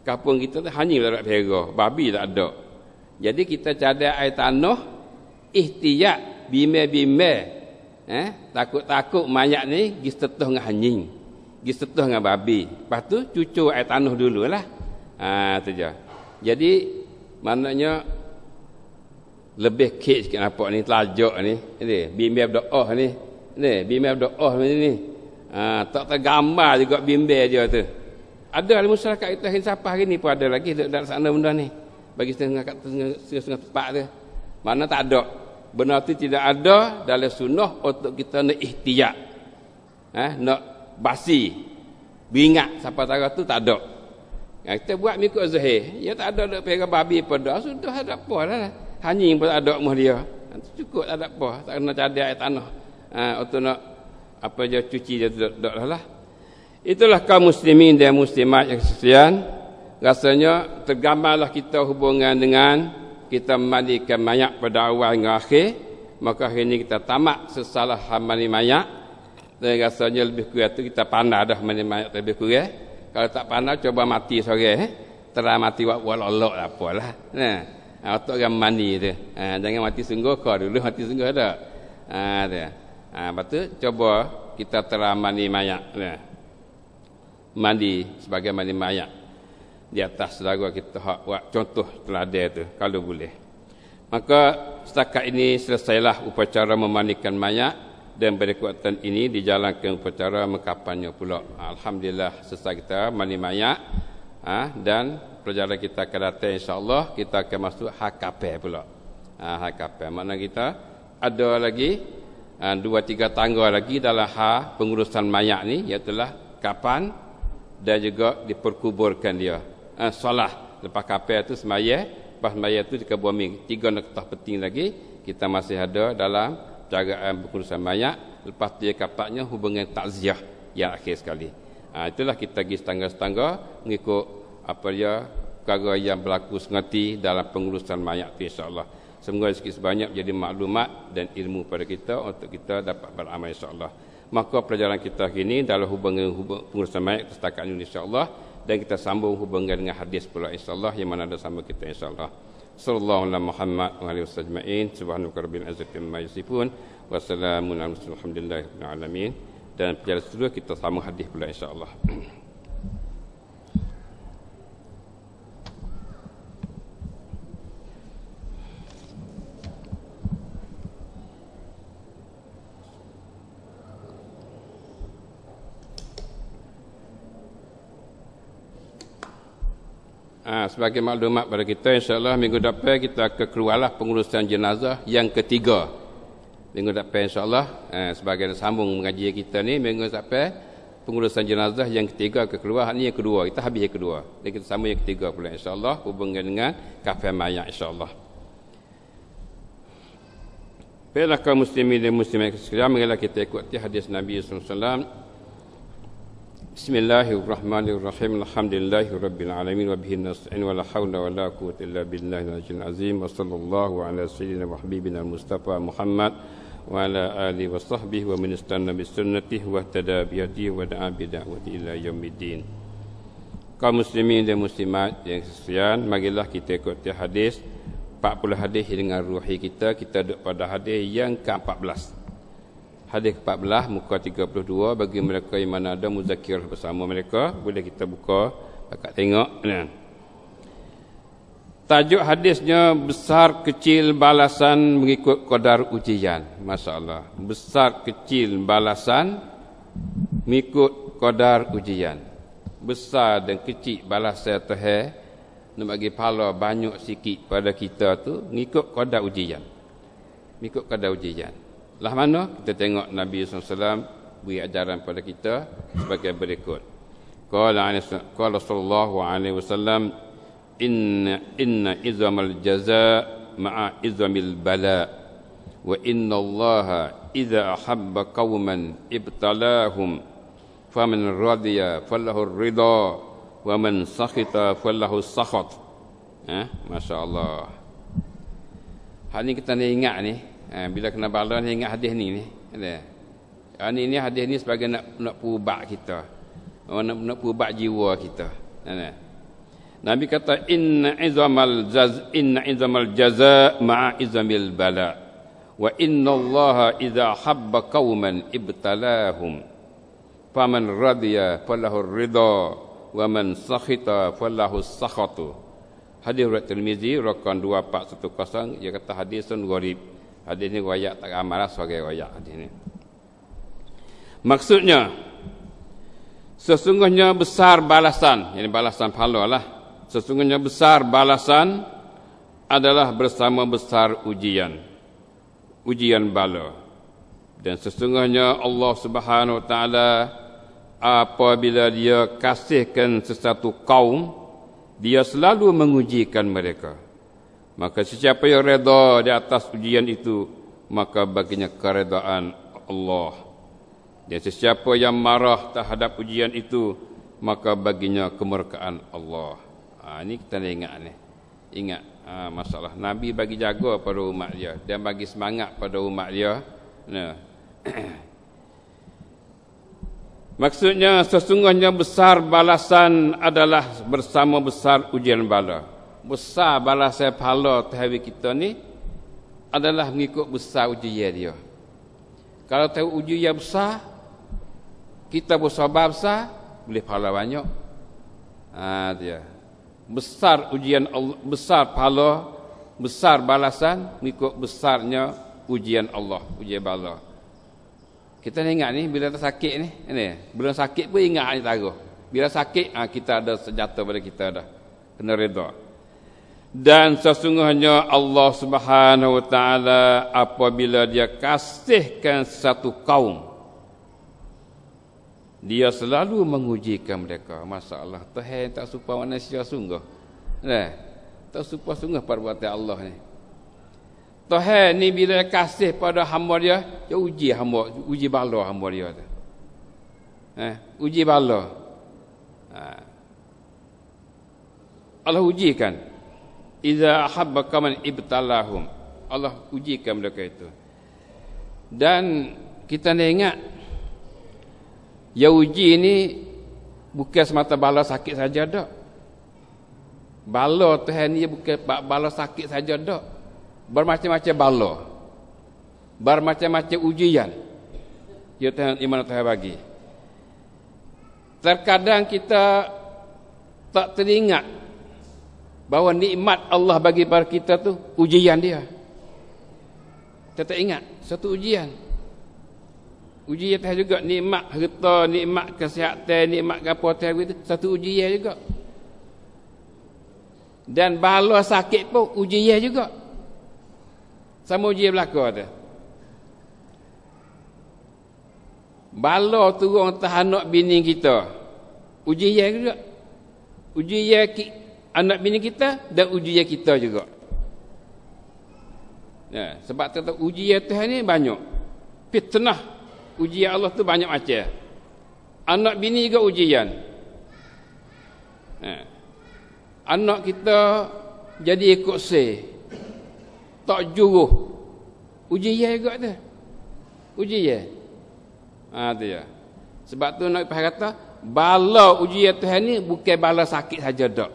kampung kita tu anjing tak ada pera, babi tak ada. Jadi kita cadang air tanah, ihtiyat bimbe takut-takut mayat ni pergi setuh dengan anjing, pergi setuh dengan babi. Lepas tu cucur air tanah dululah. Tu je. Jadi maknanya lebih kek sikit nampak ni, telajak ni. Bimbe berdoa ni. Bimbe berdoa ni. Tak tergambar juga bimbe dia tu. Ada dalam masyarakat kita siapa hari ni pun ada lagi dalam sana benda ni. Bagi setengah tempat tu. Mana tak ada. Benda tu tidak ada dalam sunnah untuk kita nak ihtiyat. Nak basi. Beringat siapa tahu tu tak ada. Kita buat mengikut zahir. Ya tak ada nak pergi babi pada. Sudah ada apa lah. Anjing pun tak ada rumah dia. Cukup tak ada apa. Tak kena cadang air tanah. Untuk nak apa je cuci je tak lah. Itulah kaum muslimin dan muslimat yang sekalian. Rasanya tergambarlah kita hubungan dengan kita memandikan mayat pada awal hingga akhir. Maka hari ini kita tamat sesalah mandi mayat. Dan rasanya lebih kurang tu kita pandai dah mandi mayat lebih kurang. Kalau tak pandai coba mati sore, terang mati walolok lah apalah. Nah, otak orang mandi tu. Jangan mati sungguh kau dulu mati sungguh dak. Tu. Lepas tu coba kita terang mandi mayat. Nah. Mandi sebagai mandi mayat di atas saudara kita buat contoh teladan tu kalau boleh. Maka setakat ini selesailah upacara memandikan mayat dan berikutan ini dijalankan upacara mengkafannya pula. Alhamdulillah selesai kita mandi mayat dan perjalanan kita akan datang insya-Allah kita akan masuk HKP pula. HKP makna kita ada lagi 2-3 tangga lagi dalam pengurusan mayat ni iaitu kapan dan juga diperkuburkan dia. Solah lepas kapal tu semaya, lepas semaya tu jika bumi 3 noktah penting lagi kita masih ada dalam percaraan pengurusan mayat. Lepas tu kapalnya hubungan takziah yang akhir sekali. Itulah kita pergi setangga-setangga mengikut apa dia perkara yang berlaku sengati dalam pengurusan mayat tu insya-Allah. Semoga sikit sebanyak jadi maklumat dan ilmu pada kita untuk kita dapat beramal insya-Allah. Maka perjalanan kita kini dalam hubungan pengurusan mayat setakat ini insya-Allah dan kita sambung hubungan dengan hadis pula insya-Allah yang mana ada sama kita insya-Allah. Sallallahu alaihi Muhammad wa alihi wasallam. Subhanaka rabbil izzati amma yasifun wa salamun alal mursalin walhamdulillahi rabbil alamin. Dan perjalanan seterusnya kita sambung hadis pula insya-Allah. Sebagai maklumat pada kita insya-Allah minggu depan kita akan keluarlah pengurusan jenazah yang ketiga. Minggu depan insya-Allah sebagai sambung mengaji kita ni minggu depan pengurusan jenazah yang ketiga akan keluar. Ini yang kedua, kita habis yang kedua. Dan kita sambung yang ketiga pula insya-Allah hubungan dengan kafan mayat insya-Allah. Baiklah kaum muslimin dan muslimat sekalian, marilah kita ikuti hadis Nabi sallallahu alaihi wasallam. Bismillahirrahmanirrahim. Alhamdulillahirabbil alamin wa bihi nasta'in wa la haula wa la quwwata illa billahil aliyyil azim wa sallallahu ala sayyidina wa habibina Mustafa Muhammad wa ala alihi wa sahbihi wa man istanna bi sunnatihi wa ihtada bi hadihi wa da'a bi da'wati ila yaumiddin. Kaum muslimin dan muslimat yang sekalian, marilah kita ikuti hadis 40 hadis dengan ruhi kita duduk pada hadis yang ke-14. Hadis ke-14 muka 32 bagi mereka yang mana ada muzakirah bersama mereka boleh kita buka akak tengok. Tajuk hadisnya besar kecil balasan mengikut qadar ujian. Masya-Allah. Besar kecil balasan mengikut qadar ujian. Besar dan kecil balasan Tuhan nak bagi pahala banyak sikit pada kita tu mengikut qadar ujian. Mengikut qadar ujian. Lah mana kita tengok Nabi SAW beri ajaran pada kita sebagai berikut. Qala sallallahu alaihi wasallam inna izamal jazaa ma'a izamil bala wa inna Allaha idza ahabba qauman ibtalahum faman radiya falahu ridha wa man sakhita falahu sakhat. Masya-Allah. Hal ni kita nak ingat ni. Bila kena bala ni ingat hadis ni ada. Ini hadis ni sebagai nak pubak kita. Nak pubak jiwa kita. Nabi kata inna izamal jazaa ma'a izamil bala wa inna Allaha idza habba qauman ibtalahum faman radiya falahu ridha wa man sakhita falahu sakhatu. Hadis riwayat Tirmizi rakam 2410 dia kata hadisun gharib. Hadis ni riwayat tak amal sebagai riwayat hadis ni. Maksudnya sesungguhnya besar balasan, yakni balasan pahala lah. Sesungguhnya besar balasan adalah bersama besar ujian. Ujian bala. Dan sesungguhnya Allah Subhanahu wa taala apabila dia kasihkan sesuatu kaum, dia selalu mengujikan mereka. Maka sesiapa yang redha di atas ujian itu, maka baginya keredaan Allah. Dan sesiapa yang marah terhadap ujian itu, maka baginya kemurkaan Allah. Ini kita ingat ni. Ingat masalah Nabi bagi jaga pada umat dia dan bagi semangat pada umat dia. Maksudnya sesungguhnya besar balasan adalah bersama besar ujian bala. Besar balasan pahala tahwi kita ni adalah mengikut besar ujian dia. Kalau tahu ujian besar, kita bersabar besar, boleh pahala banyak. Dia. Besar ujian Allah, besar pahala, besar balasan mengikut besarnya ujian Allah, ujian bala. Kita ni ingat ni bila tak sakit ni, bila sakit pun ingat ni taruh. Bila sakit kita ada senjata pada kita dah. Kena redha. Dan sesungguhnya Allah Subhanahu wa taala apabila dia kasihkan satu kaum, dia selalu mengujikan mereka. Masalah Tuhan tak suka manusia sungguh. Tak suka sungguh perbuatan Allah ni. Tuhan ni bila kasih pada hamba dia uji hamba, uji bala hamba dia tu. Uji bala. Allah ujikan. Iza ahabba man ibtalahum. Allah ujikan mereka itu. Dan kita nak ingat uji ni bukan semata bala sakit saja dak. Bala Tuhan ni bukan bala sakit saja dak. Bermacam-macam bala, bermacam-macam ujian ya Tuhan, iman Tuhan bagi. Terkadang kita tak teringat bahawa nikmat Allah bagi pada kita tu ujian dia. Kita tak ingat satu ujian. Ujian Tuhan juga, nikmat harta, nikmat kesihatan, nikmat apa Tuhan itu satu ujian juga. Dan bala sakit pun ujian juga. Sama ujian belaka tu. Bala turun atas anak bini kita. Ujian juga. Ujian anak bini kita dan ujian kita juga. Sebab tu ujian Tuhan ni banyak. Fitnah ujian Allah tu banyak macam. Anak bini juga ujian. Anak kita jadi ikut tak juruh. Ujian juga tu. Ujian. Tu ya. Sebab tu nak kata bala ujian Tuhan ni bukan bala sakit saja dak.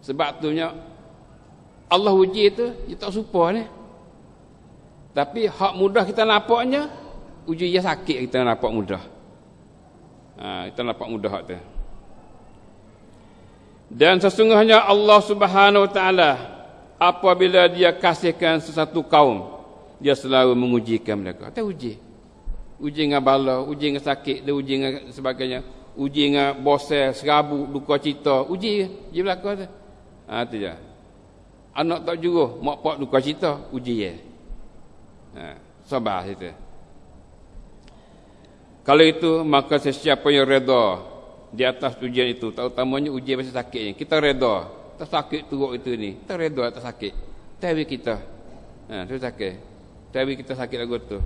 Sebab tu nya Allah uji tu dia tak supa ni. Tapi hak mudah kita nampaknya ujian sakit kita nampak mudah. Kita nampak mudah hak tu. Dan sesungguhnya Allah Subhanahu wa taala apabila dia kasihkan sesuatu kaum, dia selalu mengujikan mereka. Tak uji. Uji dengan bala, uji dengan sakit, dia uji dengan sebagainya. Uji dengan bosan, serabut, duka cita. Uji belaka tu. Tu je. Anak tak juruh, mak pak duka cita, uji je. Sabar situ. Kalau itu, maka sesiapa yang reda di atas ujian itu, terutamanya ujian pasal sakitnya, kita reda. Tak sakit teruk itu ni. Tak reda tak sakit. Tapi kita. Tu sakit. Tapi kita sakit lagu tu.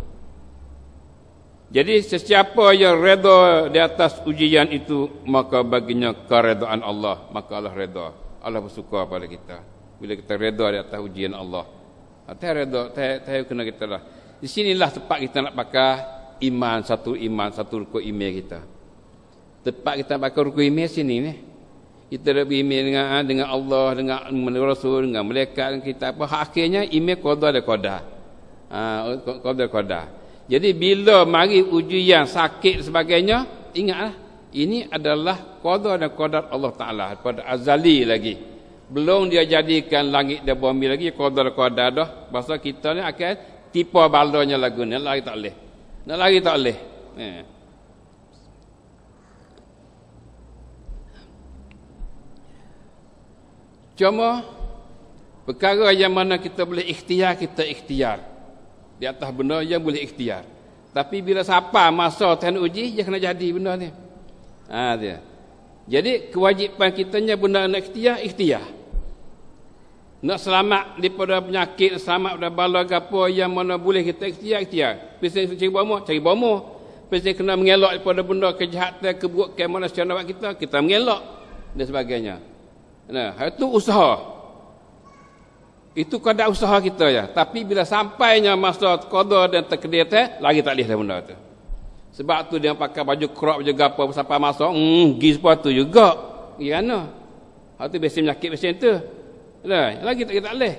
Jadi sesiapa yang reda di atas ujian itu, maka baginya keredaan Allah. Maka Allah reda. Allah bersuka pada kita. Bila kita reda di atas ujian Allah. Tak reda. Tak kena kita lah. Di sinilah tempat kita nak pakai iman, satu rukun iman kita. Tempat kita pakai rukun iman sini ni. Kita dah beriman dengan Allah, dengan Rasul, dengan malaikat, dengan kita apa. Akhirnya iman qada dan qadar. Qada qadar. Jadi bila mari ujian sakit sebagainya, ingatlah ini adalah qada dan qadar Allah Taala pada azali lagi. Belum dia jadikan langit dan bumi lagi, qada dan qadar dah. Pasal kita ni akan tipa balanya lagu ni, lari tak boleh. Nak lari tak boleh. Cuma perkara yang mana kita boleh ikhtiar, kita ikhtiar. Di atas benda yang boleh ikhtiar. Tapi bila siapa masa Tuhan uji, dia kena jadi benda ni. Dia. Jadi kewajipan kitanya benda nak ikhtiar. Nak selamat daripada penyakit, selamat daripada bala apa yang mana boleh kita ikhtiar. Bisa cari bomo. Bisa kena mengelak daripada benda kejahatan, keburukan manusia nak buat kita mengelak dan sebagainya. Nah, itu usaha. Itu kadar usaha kita ya. Tapi bila sampainya masa qada dan takdir lagi tak boleh dah benda tu. Sebab tu dia pakai baju crop je gapo sampai masuk, pergi sepatu juga. Gimana? Hak tu biasa penyakit macam tu. Dah, lagi tak boleh.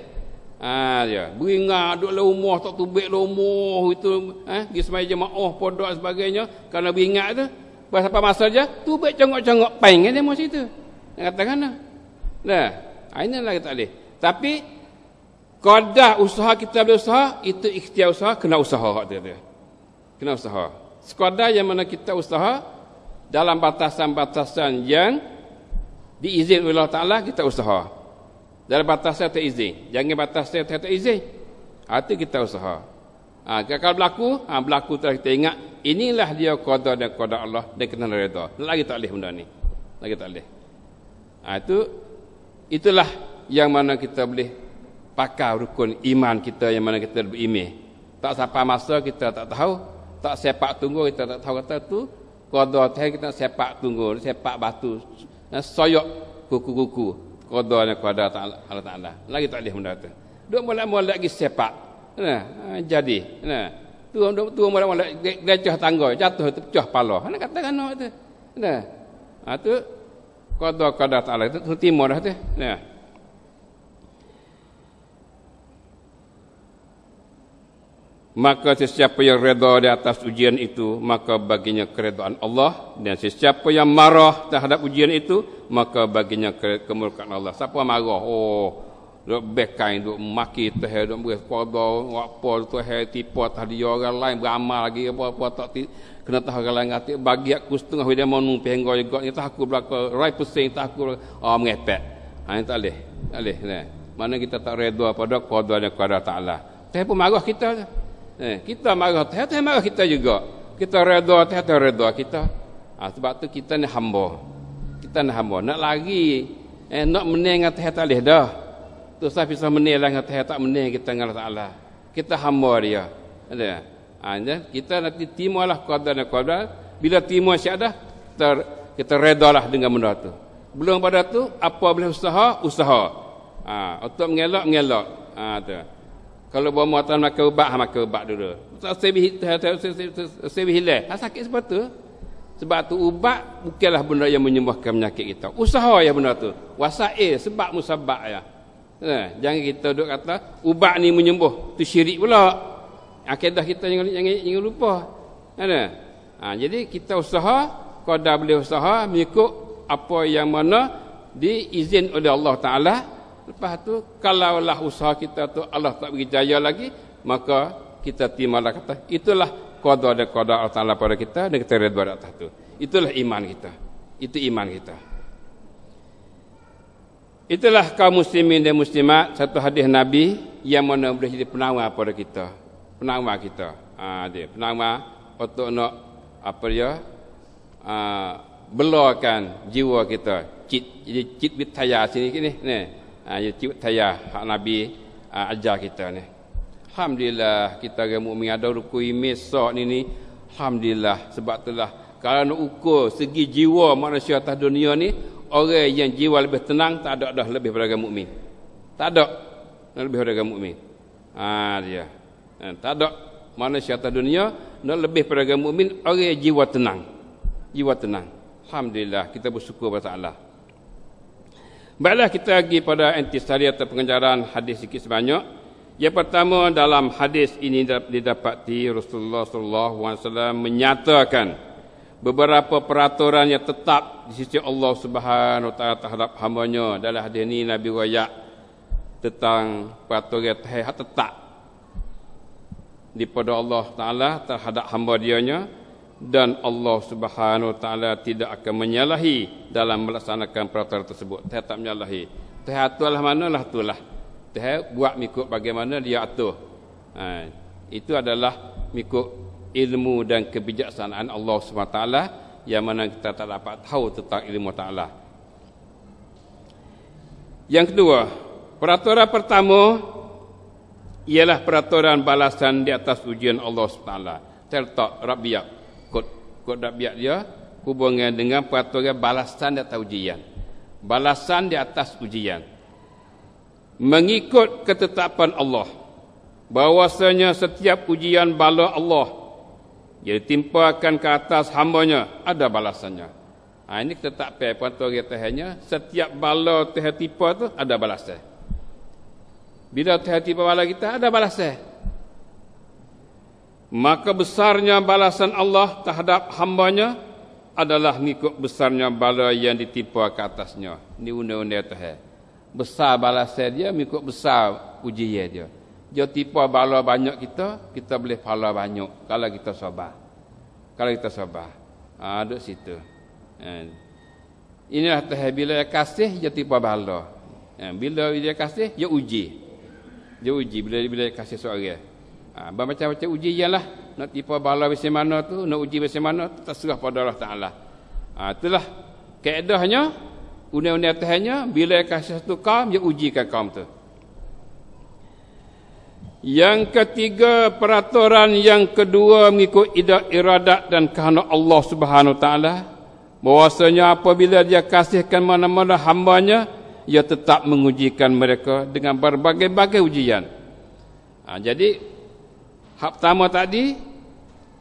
Dia beringat duduk dalam rumah tak tubik rumah itu, pergi semai jemaah pondok dan sebagainya, kerana beringat tu. Sampai masa je tubik congok-congok peng dia masa itu. Nak kata kana. Dah, inilah kita tak boleh. Tapi qadah usaha kita berusaha, itu ikhtiar usaha, kena usaha hak dia. Kena usaha. Sekadar yang mana kita usaha dalam batasan-batasan yang diizin oleh Allah Ta'ala, kita usaha. Dalam batasan tak izin. Jangan batasan tak izin. Itu kita usaha. Kalau berlaku telah kita ingat, inilah dia qada dan qada Allah, dan kena redha. Lagi tak boleh benda ni. Lagi tak boleh. Itulah yang mana kita boleh pakai rukun iman kita, yang mana kita berimeh. Tak sampai masa kita tak tahu, tak sepak tunggu kita tak tahu kata tu qada teh kita sepak tunggu, sepak batu, soyok kuku-kuku qada dan qada Allah Taala. Lagi tak boleh benda tu. Duk molek-molek lagi sepak. Jadi, tu molek-molek gecah tangga, jatuh tu pecah kepala. Nak kata kan tu. Tu qada Taala tu timur dah tu. Maka sesiapa yang redha di atas ujian itu, maka baginya keredaan Allah, dan sesiapa yang marah terhadap ujian itu, maka baginya kemurkaan Allah. Siapa marah, duk bekai, duk maki teh, duk berqada, apa tu tipu tadi orang lain beramal lagi apa tak kena tahu orang lain ngati bagi aku setengah dia mau numpih engkau juga ni tak aku belaka rai pusing tak aku mengepek. Ini tak boleh. Mana kita tak redha pada qada dan qada Taala. Teh pun marah kita. Kita marah, teh marah kita juga. Kita redha, teh redha kita. Sebab tu kita ni hamba. Kita ni hamba. Nak lari, nak menang dengan teh tak boleh dah. Tu saya bisa menang dengan teh tak menang kita dengan Allah Taala. Kita hamba dia. Kita nanti timalah qada dan qada. Bila timah siap dah, kita redalah dengan benda tu. Belum pada tu, apa boleh usaha. Untuk mengelak. Tu. Kalau bawa muatan makan ubat dulu. Tak sebih hilang. Sakit sebab tu. Sebab tu ubat bukanlah benda yang menyembuhkan penyakit kita. Usaha ya benda tu. Wasail sebab musabab ya. Jangan kita duk kata ubat ni menyembuh. Tu syirik pula. Akidah kita jangan lupa. Jadi kita usaha, qada boleh usaha mengikut apa yang mana diizin oleh Allah Taala. Lepas tu, kalaulah usaha kita tu Allah tak beri jaya lagi, maka kita timalah kata, itulah qada dan qada Allah Ta'ala pada kita, dan kita redha atas tu. Itulah iman kita. Itu iman kita. Itulah kaum muslimin dan muslimat, satu hadis Nabi yang mana boleh jadi penawar pada kita. Penawar kita. Dia penawar untuk nak belakan jiwa kita. Cit bitaya sini ni. Cik tayah hak Nabi ajar kita ni. Alhamdulillah kita orang mukmin ada rukui mesak ni. Alhamdulillah, sebab itulah kalau nak ukur segi jiwa manusia atas dunia ni, orang yang jiwa lebih tenang tak ada dah lebih daripada orang mukmin. Tak ada lebih daripada orang mukmin. Dia. Tak ada manusia atas dunia nak lebih daripada orang mukmin, orang yang jiwa tenang. Jiwa tenang. Alhamdulillah kita bersyukur kepada Allah. Baiklah kita pergi pada intisari atau pengejaran hadis sikit sebanyak. Yang pertama dalam hadis ini didapati Rasulullah SAW menyatakan beberapa peraturan yang tetap di sisi Allah Subhanahu Wa Taala terhadap hamba-Nya. Dalam hadis ini Nabi wayak tentang peraturan yang tetap daripada Allah Taala terhadap hamba Dia-Nya, dan Allah Subhanahu Wa Taala tidak akan menyalahi dalam melaksanakan peraturan tersebut. Dia tak menyalahi. Dia aturlah manalah itulah. Dia buat mengikut bagaimana dia atur. Itu adalah mengikut ilmu dan kebijaksanaan Allah Subhanahu Wa Taala yang mana kita tak dapat tahu tentang ilmu Taala. Yang kedua, peraturan pertama ialah peraturan balasan di atas ujian Allah Subhanahu Wa Taala. Terletak Rabiat kod rabiat dia hubungan dengan peraturan balasan di atas ujian. Balasan di atas ujian. Mengikut ketetapan Allah bahwasanya setiap ujian bala Allah Jadi timpakan ke atas hambanya, ada balasannya. Ini kita tak payah pantau tahanya. Setiap bala Tuhan tipa tu ada balasan. Bila Tuhan tipa bala kita, ada balasan. Maka besarnya balasan Allah terhadap hambanya adalah mengikut besarnya bala yang ditimpa ke atasnya. Ini undang-undang Tuhan. Besar balasan dia mengikut besar ujian dia. Dia tipa bala banyak kita boleh pahala banyak kalau kita sabar. Kalau kita sabar. Duduk situ. Inilah Tuhan bila dia kasih dia tipa bala. Bila dia kasih dia uji. Dia uji bila dia kasih seorang. Macam-macam ujian lah. Nak tipu bala macam mana tu, nak uji macam mana, terserah pada Allah Ta'ala. Itulah kaedahnya, undang-undang Tuhannya, bila kasih satu kaum, dia ujikan kaum tu. Yang ketiga, peraturan yang kedua mengikut iradat dan kehendak Allah Subhanahu Ta'ala, bahwasanya apabila dia kasihkan mana-mana hambanya, dia tetap mengujikan mereka dengan berbagai-bagai ujian. Jadi hak pertama tadi,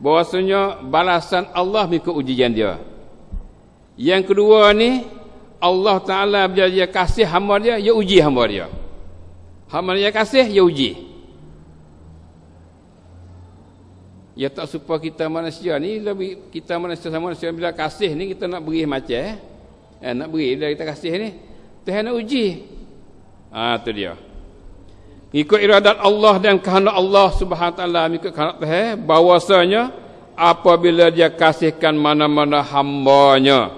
bahwasanya balasan Allah mengikut ujian dia. Yang kedua ni, Allah Ta'ala bila dia kasih hamba dia, dia uji hamba dia. Hamba dia kasih, dia uji. Ya tak supaya kita manusia ni, kita manusia sama manusia bila kasih ni, kita nak beri macam. Nak beri bila kita kasih ni, Tuhan nak uji. Itu dia. Ikut iradat Allah dan kehendak Allah Subhanahu Taala, ikut kehendak Tuhan, bahwasanya apabila dia kasihkan mana-mana hambanya,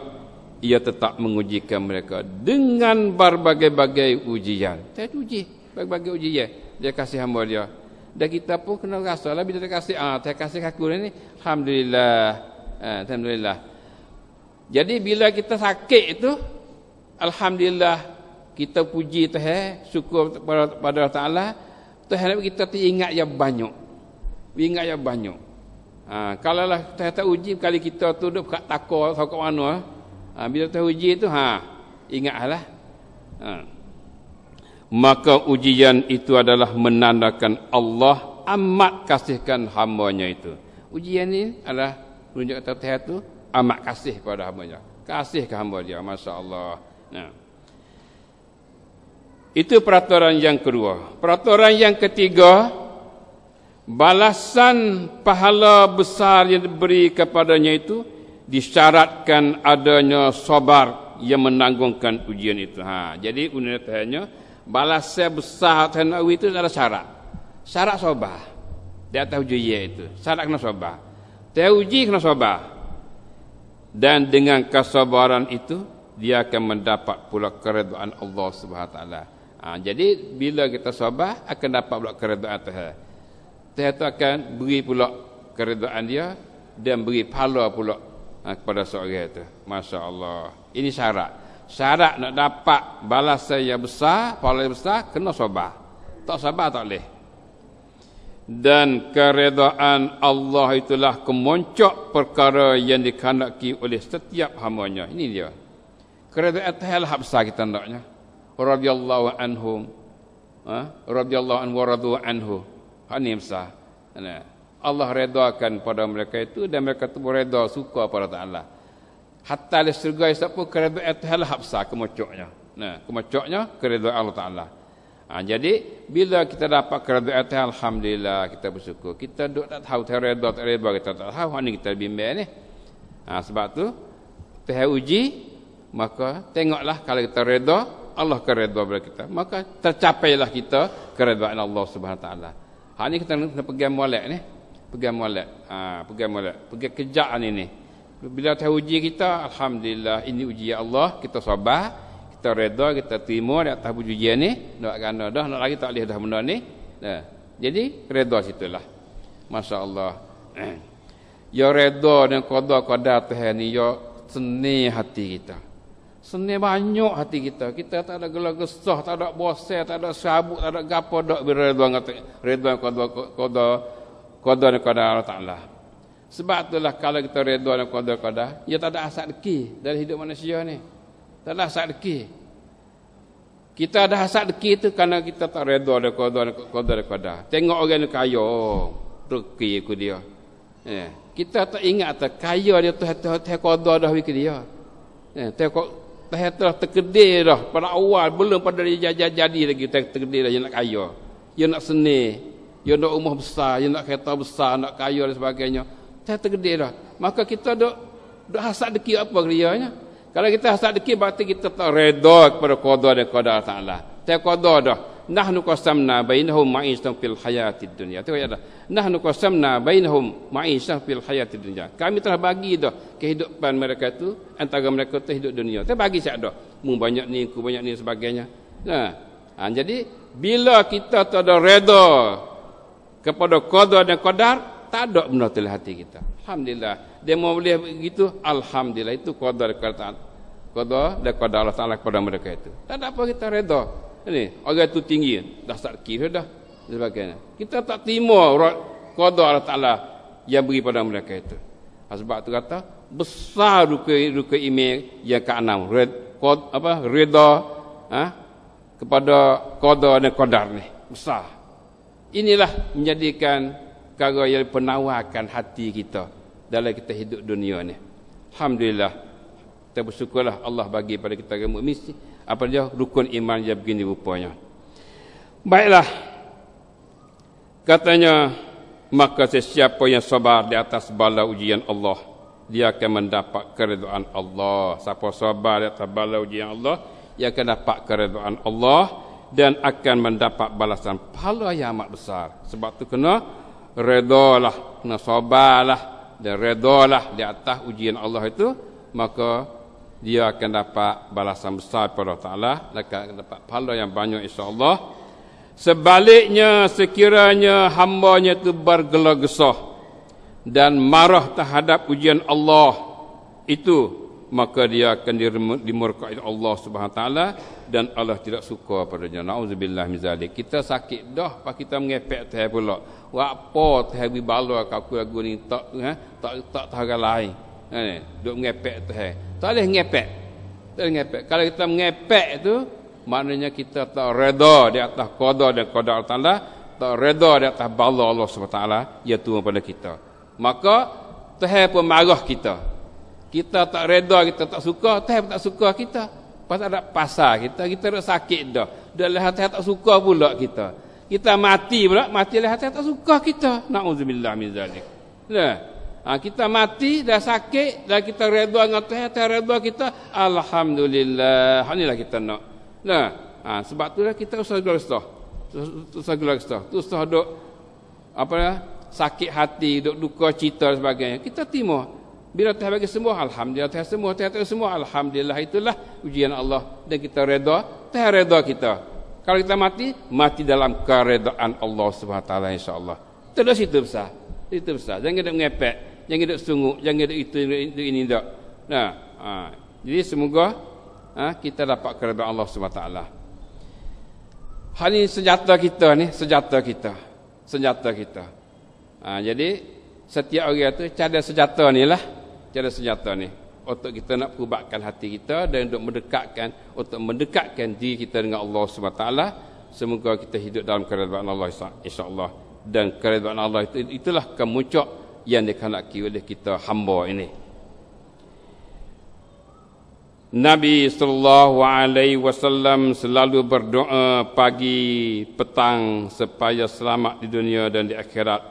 ia tetap mengujikan mereka dengan berbagai-bagai ujian. Dia uji, berbagai ujian. Dia kasih hamba dia. Dan kita pun kena rasalah bila dia kasih, dia kasih aku ni, alhamdulillah. Alhamdulillah. Jadi bila kita sakit itu, alhamdulillah, kita puji Tuhan, syukur pada Allah Ta'ala. Tuhan kita teringat yang banyak. Ingat yang banyak. Kalau lah Tuhan tak uji, kali kita tu duduk kat takor, kat mana. Bila Tuhan uji tu, ingatlah. Maka ujian itu adalah menandakan Allah amat kasihkan hambanya itu. Ujian ni adalah menunjuk kata Tuhan tu amat kasih pada hambanya. Kasih ke hamba dia, Masya Allah. Itu peraturan yang kedua. Peraturan yang ketiga, balasan pahala besar yang diberi kepadanya itu disyaratkan adanya sabar yang menanggungkan ujian itu. Jadi unitnya balasan besar Tuhan itu adalah syarat. Syarat sabar. Di atas ujian itu. Syarat kena sabar. Tuhan uji kena sabar. Dan dengan kesabaran itu dia akan mendapat pula keredaan Allah Subhanahu Wa Taala. Jadi bila kita sabar akan dapat pula keredaan Tuhan. Tuhan itu akan beri pula keredaan dia dan beri pahala pula kepada seorang itu. Masya Allah. Ini syarat. Syarat nak dapat balasan yang besar, pahala yang besar, kena sabar. Tak sabar tak boleh. Dan keredaan Allah itulah kemoncak perkara yang dikehendaki oleh setiap hamba-Nya. Ini dia. Keredaan Tuhan lah besar kita hendaknya. Radhiyallahu anhum, radhiyallahu anhu wa radu anhu. Ini besar. Allah redakan pada mereka itu dan mereka itu bereda suka pada Taala. Hatta di surga itu pun keredaan Tuhan lah besar kemoncaknya. Kemoncaknya keredaan Allah Taala. Jadi bila kita dapat keredaan Tuhan, alhamdulillah kita bersyukur. Kita duk tak tahu Tuhan reda tak reda, kita tak tahu. Ini kita bimbang ni. Sebab tu Tuhan uji, maka tengoklah kalau kita reda, Allah akan reda kepada kita. Maka tercapailah kita keredaan Allah Subhanahu Wa Taala. Ni kita kena pegang molek ni. Pegang molek. Pegang molek. Pegang kejak ni. Bila Tuhan uji kita, alhamdulillah ini ujian Allah, kita sabar, kita reda, kita terima di atas ujian ni. Nak kena dah, nak lagi tak boleh dah benda ni. Jadi reda situlah. Masya-Allah. Ya reda dengan qada Tuhan ni, ya seni hati kita. Seni banyak hati kita. Kita tak ada gelar gesah, tak ada bosan, tak ada sabuk, tak ada gapo dak redha qada Allah Taala. Sebab itulah kalau kita redha dengan qada, ia tak ada hasad deki dalam hidup manusia ni. Tak ada hasad deki. Kita ada hasad deki itu kerana kita tak redha dengan qada. Tengok orang ni kaya, rezeki aku dia. Kita tak ingat tak kaya dia tu qada dah wik dia. Telah terkedih dah pada awal belum pada dia jadi lagi terkedih dah dia nak kaya. Dia nak seni, dia nak rumah besar, dia nak kereta besar, nak kaya dan sebagainya. Terkedih dah. Maka kita duk hasad deki apa krianya? Kalau kita hasad deki berarti kita tak redha kepada qada dan qadar Taala. Qada dah. Nahnu qasamna bainahum ma'isatan fil hayatid dunya. Tu ada. Nahnu qasamna bainahum ma'isatan fil hayatid dunya. Kami telah bagi dah kehidupan mereka itu antara mereka tu hidup dunia. Kita bagi siap dah. Mu banyak ni, ku banyak ni sebagainya. Jadi bila kita tak ada redha kepada qada dan qadar, tak ada benda dalam hati kita. Alhamdulillah. Dia mau boleh begitu, alhamdulillah itu qada dan qadar. Qada dan qadar Allah Taala kepada mereka itu. Tak ada apa kita redha. Ini orang itu tinggi dah tak kira dah sebagainya. Kita tak terima qada Allah Taala yang beri pada mereka itu. Sebab tu kata besar ruka iman yang ke-6 redha kepada qada dan qadar ni besar. Inilah menjadikan perkara yang penawarkan hati kita dalam kita hidup dunia ni. Alhamdulillah. Kita bersyukurlah Allah bagi pada kita agama mesti apa dia rukun iman yang begini rupanya. Baiklah. Katanya maka sesiapa yang sabar di atas bala ujian Allah, dia akan mendapat keridhaan Allah. Siapa sabar di atas bala ujian Allah, dia akan dapat keridhaan Allah dan akan mendapat balasan pahala yang amat besar. Sebab tu kena redalah, kena sabarlah dan redalah di atas ujian Allah itu, maka dia akan dapat balasan besar pada Allah Ta'ala dan akan dapat pahala yang banyak insya-Allah. Sebaliknya sekiranya hamba-Nya itu bergelah-gesah dan marah terhadap ujian Allah itu, maka dia akan dimurkai Allah Subhanahu Wa Ta'ala dan Allah tidak suka padanya. Nauzubillah min zalik. Kita sakit dah pas kita mengepek Tuhan pula. Apa Tuhan beri bala aku lagu ni tak tahu lain. Duk mengepek Tuhan. Tak boleh ngepek. Tak boleh ngepek. Kalau kita mengepek itu, maknanya kita tak redha di atas qada dan qadar Allah Taala, tak redha di atas bala Allah Subhanahu Taala yang turun pada kita. Maka Tuhan pun marah kita. Kita tak redha, kita tak suka, Tuhan pun tak suka kita. Pasal ada pasal kita dah sakit dah. Dalam hati tak suka pula kita. Kita mati pula, mati dalam hati tak suka kita. Nauzubillah min zalik. Kita mati dah sakit dan kita redha dengan Tuhan, Tuhan redha kita, alhamdulillah. Inilah kita nak. Sebab itulah kita usah gelar-gesah. Usah duk sakit hati, duk duka cita dan sebagainya. Kita terima. Bila Tuhan bagi semua, alhamdulillah. Tuhan semua, alhamdulillah. Itulah ujian Allah dan kita redha, Tuhan redha kita. Kalau kita mati dalam keredaan Allah Subhanahu Wa Taala insya-Allah. Terus itu besar. Itu besar. Jangan duk mengepek. Jangan duk sungguh, jangan duk itu ini tak. Jadi semoga kita dapat keredaan Allah SWT. Hal ini senjata kita ni, senjata kita. Jadi setiap orang tu cara senjata ni lah, cara senjata ni untuk kita nak perubatkan hati kita dan untuk mendekatkan diri kita dengan Allah SWT. Semoga kita hidup dalam keredaan Allah insya-Allah, dan keredaan Allah itulah kemuncak yang dikehendaki oleh kita hamba ini. Nabi SAW selalu berdoa pagi petang supaya selamat di dunia dan di akhirat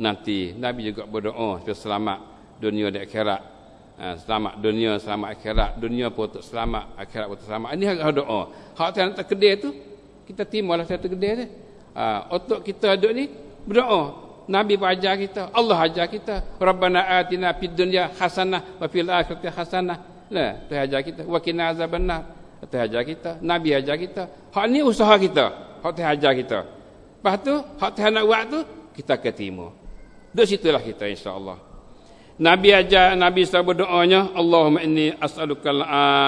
nanti. Nabi juga berdoa supaya selamat dunia dan akhirat. Selamat dunia, selamat akhirat. Dunia pun untuk selamat, akhirat pun untuk selamat. Ini hak doa. Hak yang terkedai tu kita timalah yang terkedai tu. Untuk kita duduk ni berdoa. Nabi ajar kita, Allah ajar kita, Rabbana atina fid dunya hasanah wa fil akhirati hasanah. Tuhan ajar kita, wa qina azabannar. Tuhan ajar kita, Nabi ajar kita. Hak ni usaha kita, hak Tuhan ajar kita. Lepas tu, hak Tuhan nak buat tu kita akan terima. Di situlah kita insya-Allah. Nabi ajar, Nabi selalu berdoanya, Allahumma inni as'alukal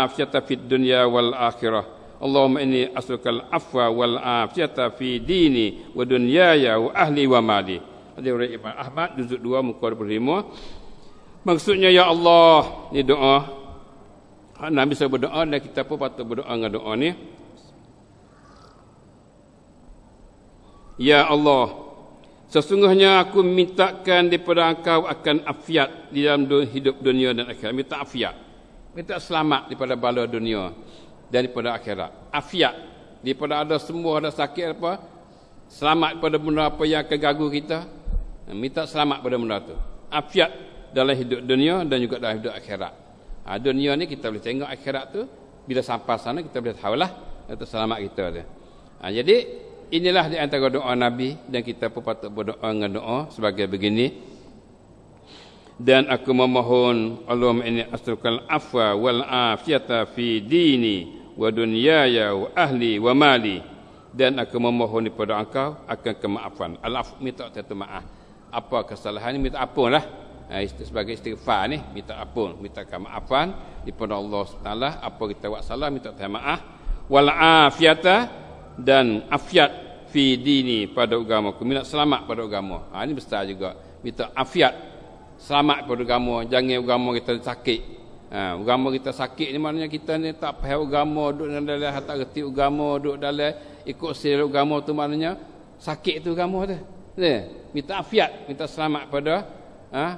afiyata fid dunya wal akhirah. Allahumma inni as'alukal afwa wal afiyata fi dini wa dunyaya wa ahli wa mali. Hadis riwayat Imam Ahmad juzuk 2 muka 25. Maksudnya ya Allah, ni doa Nabi saya berdoa dan kita pun patut berdoa dengan doa ni. Ya Allah, Sesungguhnya aku mintakan daripada engkau akan afiat di dalam hidup dunia dan akhirat. Minta afiat. Minta selamat daripada bala dunia dan daripada akhirat. Afiat. Daripada ada semua, ada sakit apa. Selamat daripada benda apa yang akan ganggu kita. Minta selamat pada benda tu. Afiat dalam hidup dunia dan juga dalam hidup akhirat. Dunia ni kita boleh tengok, akhirat tu bila sampai sana kita boleh tahulah itu selamat kita tu. Jadi inilah di antara doa Nabi dan kita pun patut berdoa dengan doa sebagai begini. Dan aku memohon Allahumma inni as'alukal afwa wal afiyata fi dini wa dunyaya wa ahli wa mali. Dan aku memohon kepada engkau akan kemaafan. Al-af, minta satu maaf. Apa kesalahan ni minta ampunlah. Sebagai istighfar ni minta ampun, minta kemaafan daripada Allah SWT. Apa kita buat salah minta maaf. Wal afiyata, dan afiat fi dini pada agamaku, minta selamat pada agama. Ini besar juga. Minta afiat, selamat pada agama. Jangan agama kita sakit. Agama kita sakit ni maknanya kita ni tak faham agama, duduk dalam tak reti agama, duduk dalam ikut sel agama tu maknanya sakit tu agama tu. Minta afiat, minta selamat pada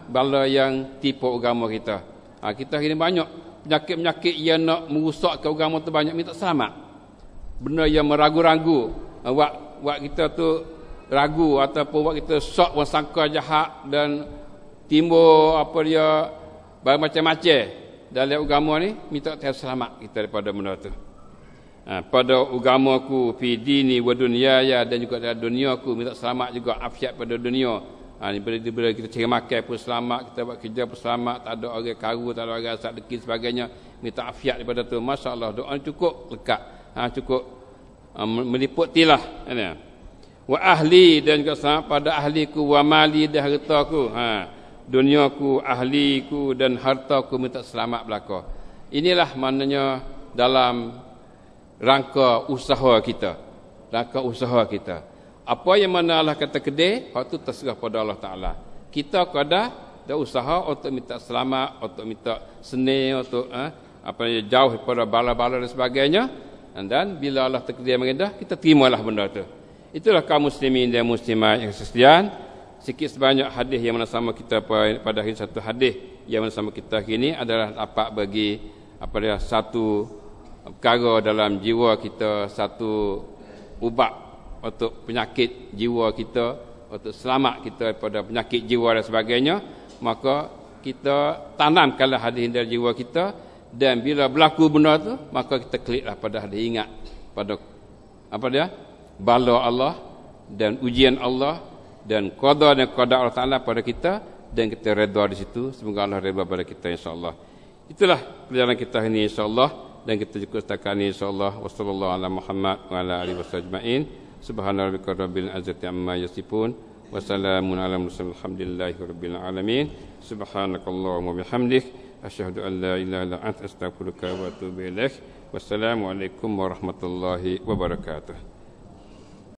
bala yang tipu agama kita. Kita ini banyak penyakit-penyakit yang nak merosakkan agama tu banyak, minta selamat. Benda yang meragu-ragu, buat kita tu ragu ataupun buat kita sok bersangka jahat dan timbul apa dia bermacam-macam dalam agama ni, minta selamat kita daripada benda tu. Pada agamaku fi dini wa dunyaya, dan juga dalam duniaku minta selamat juga, afiat pada dunia. Bila kita cari makan pun selamat, kita buat kerja pun selamat, tak ada orang karu, tak ada orang sak deki sebagainya, minta afiat daripada tu. Masya-Allah, doa cukup lekat. Cukup meliputilah. Wa ahli, dan juga selamat pada ahliku, wa mali, dan hartaku. Duniaku, ahliku dan hartaku minta selamat belaka. Inilah maknanya dalam rangka usaha kita. Rangka usaha kita. Apa yang mana Allah kata kedai, hak tu terserah pada Allah Ta'ala. Kita kada ada usaha untuk minta selamat, untuk minta seni, untuk jauh daripada bala-bala dan sebagainya. Dan bila Allah takdir meredah, kita terimalah benda tu. Itulah kaum muslimin dan muslimat yang sekalian. Sikit sebanyak hadis yang mana sama kita pada hari satu hadis yang mana sama kita hari ini adalah dapat bagi satu perkara dalam jiwa kita, satu ubat untuk penyakit jiwa kita, untuk selamat kita daripada penyakit jiwa dan sebagainya. Maka kita tanamkanlah hadis dalam jiwa kita. Dan bila berlaku benda tu, maka kita kliklah pada hadis, ingat pada bala Allah dan ujian Allah dan qada dan qada Allah Ta'ala pada kita, dan kita redha di situ. Semoga Allah redha pada kita, insya-Allah. Itulah perjalanan kita ini, insya-Allah, dan kita cukup setakat ini, insya-Allah. Wassallallahu ala Muhammad wa ala alihi wasallam. Subhana rabbika rabbil izzati amma yasifun, wa salamun ala mursalin, alhamdulillahi rabbil alamin. Subhanakallahumma bihamdik, asyhadu an la ilaha illa anta, astaghfiruka wa atubu ilaik. Wassalamualaikum warahmatullahi wabarakatuh.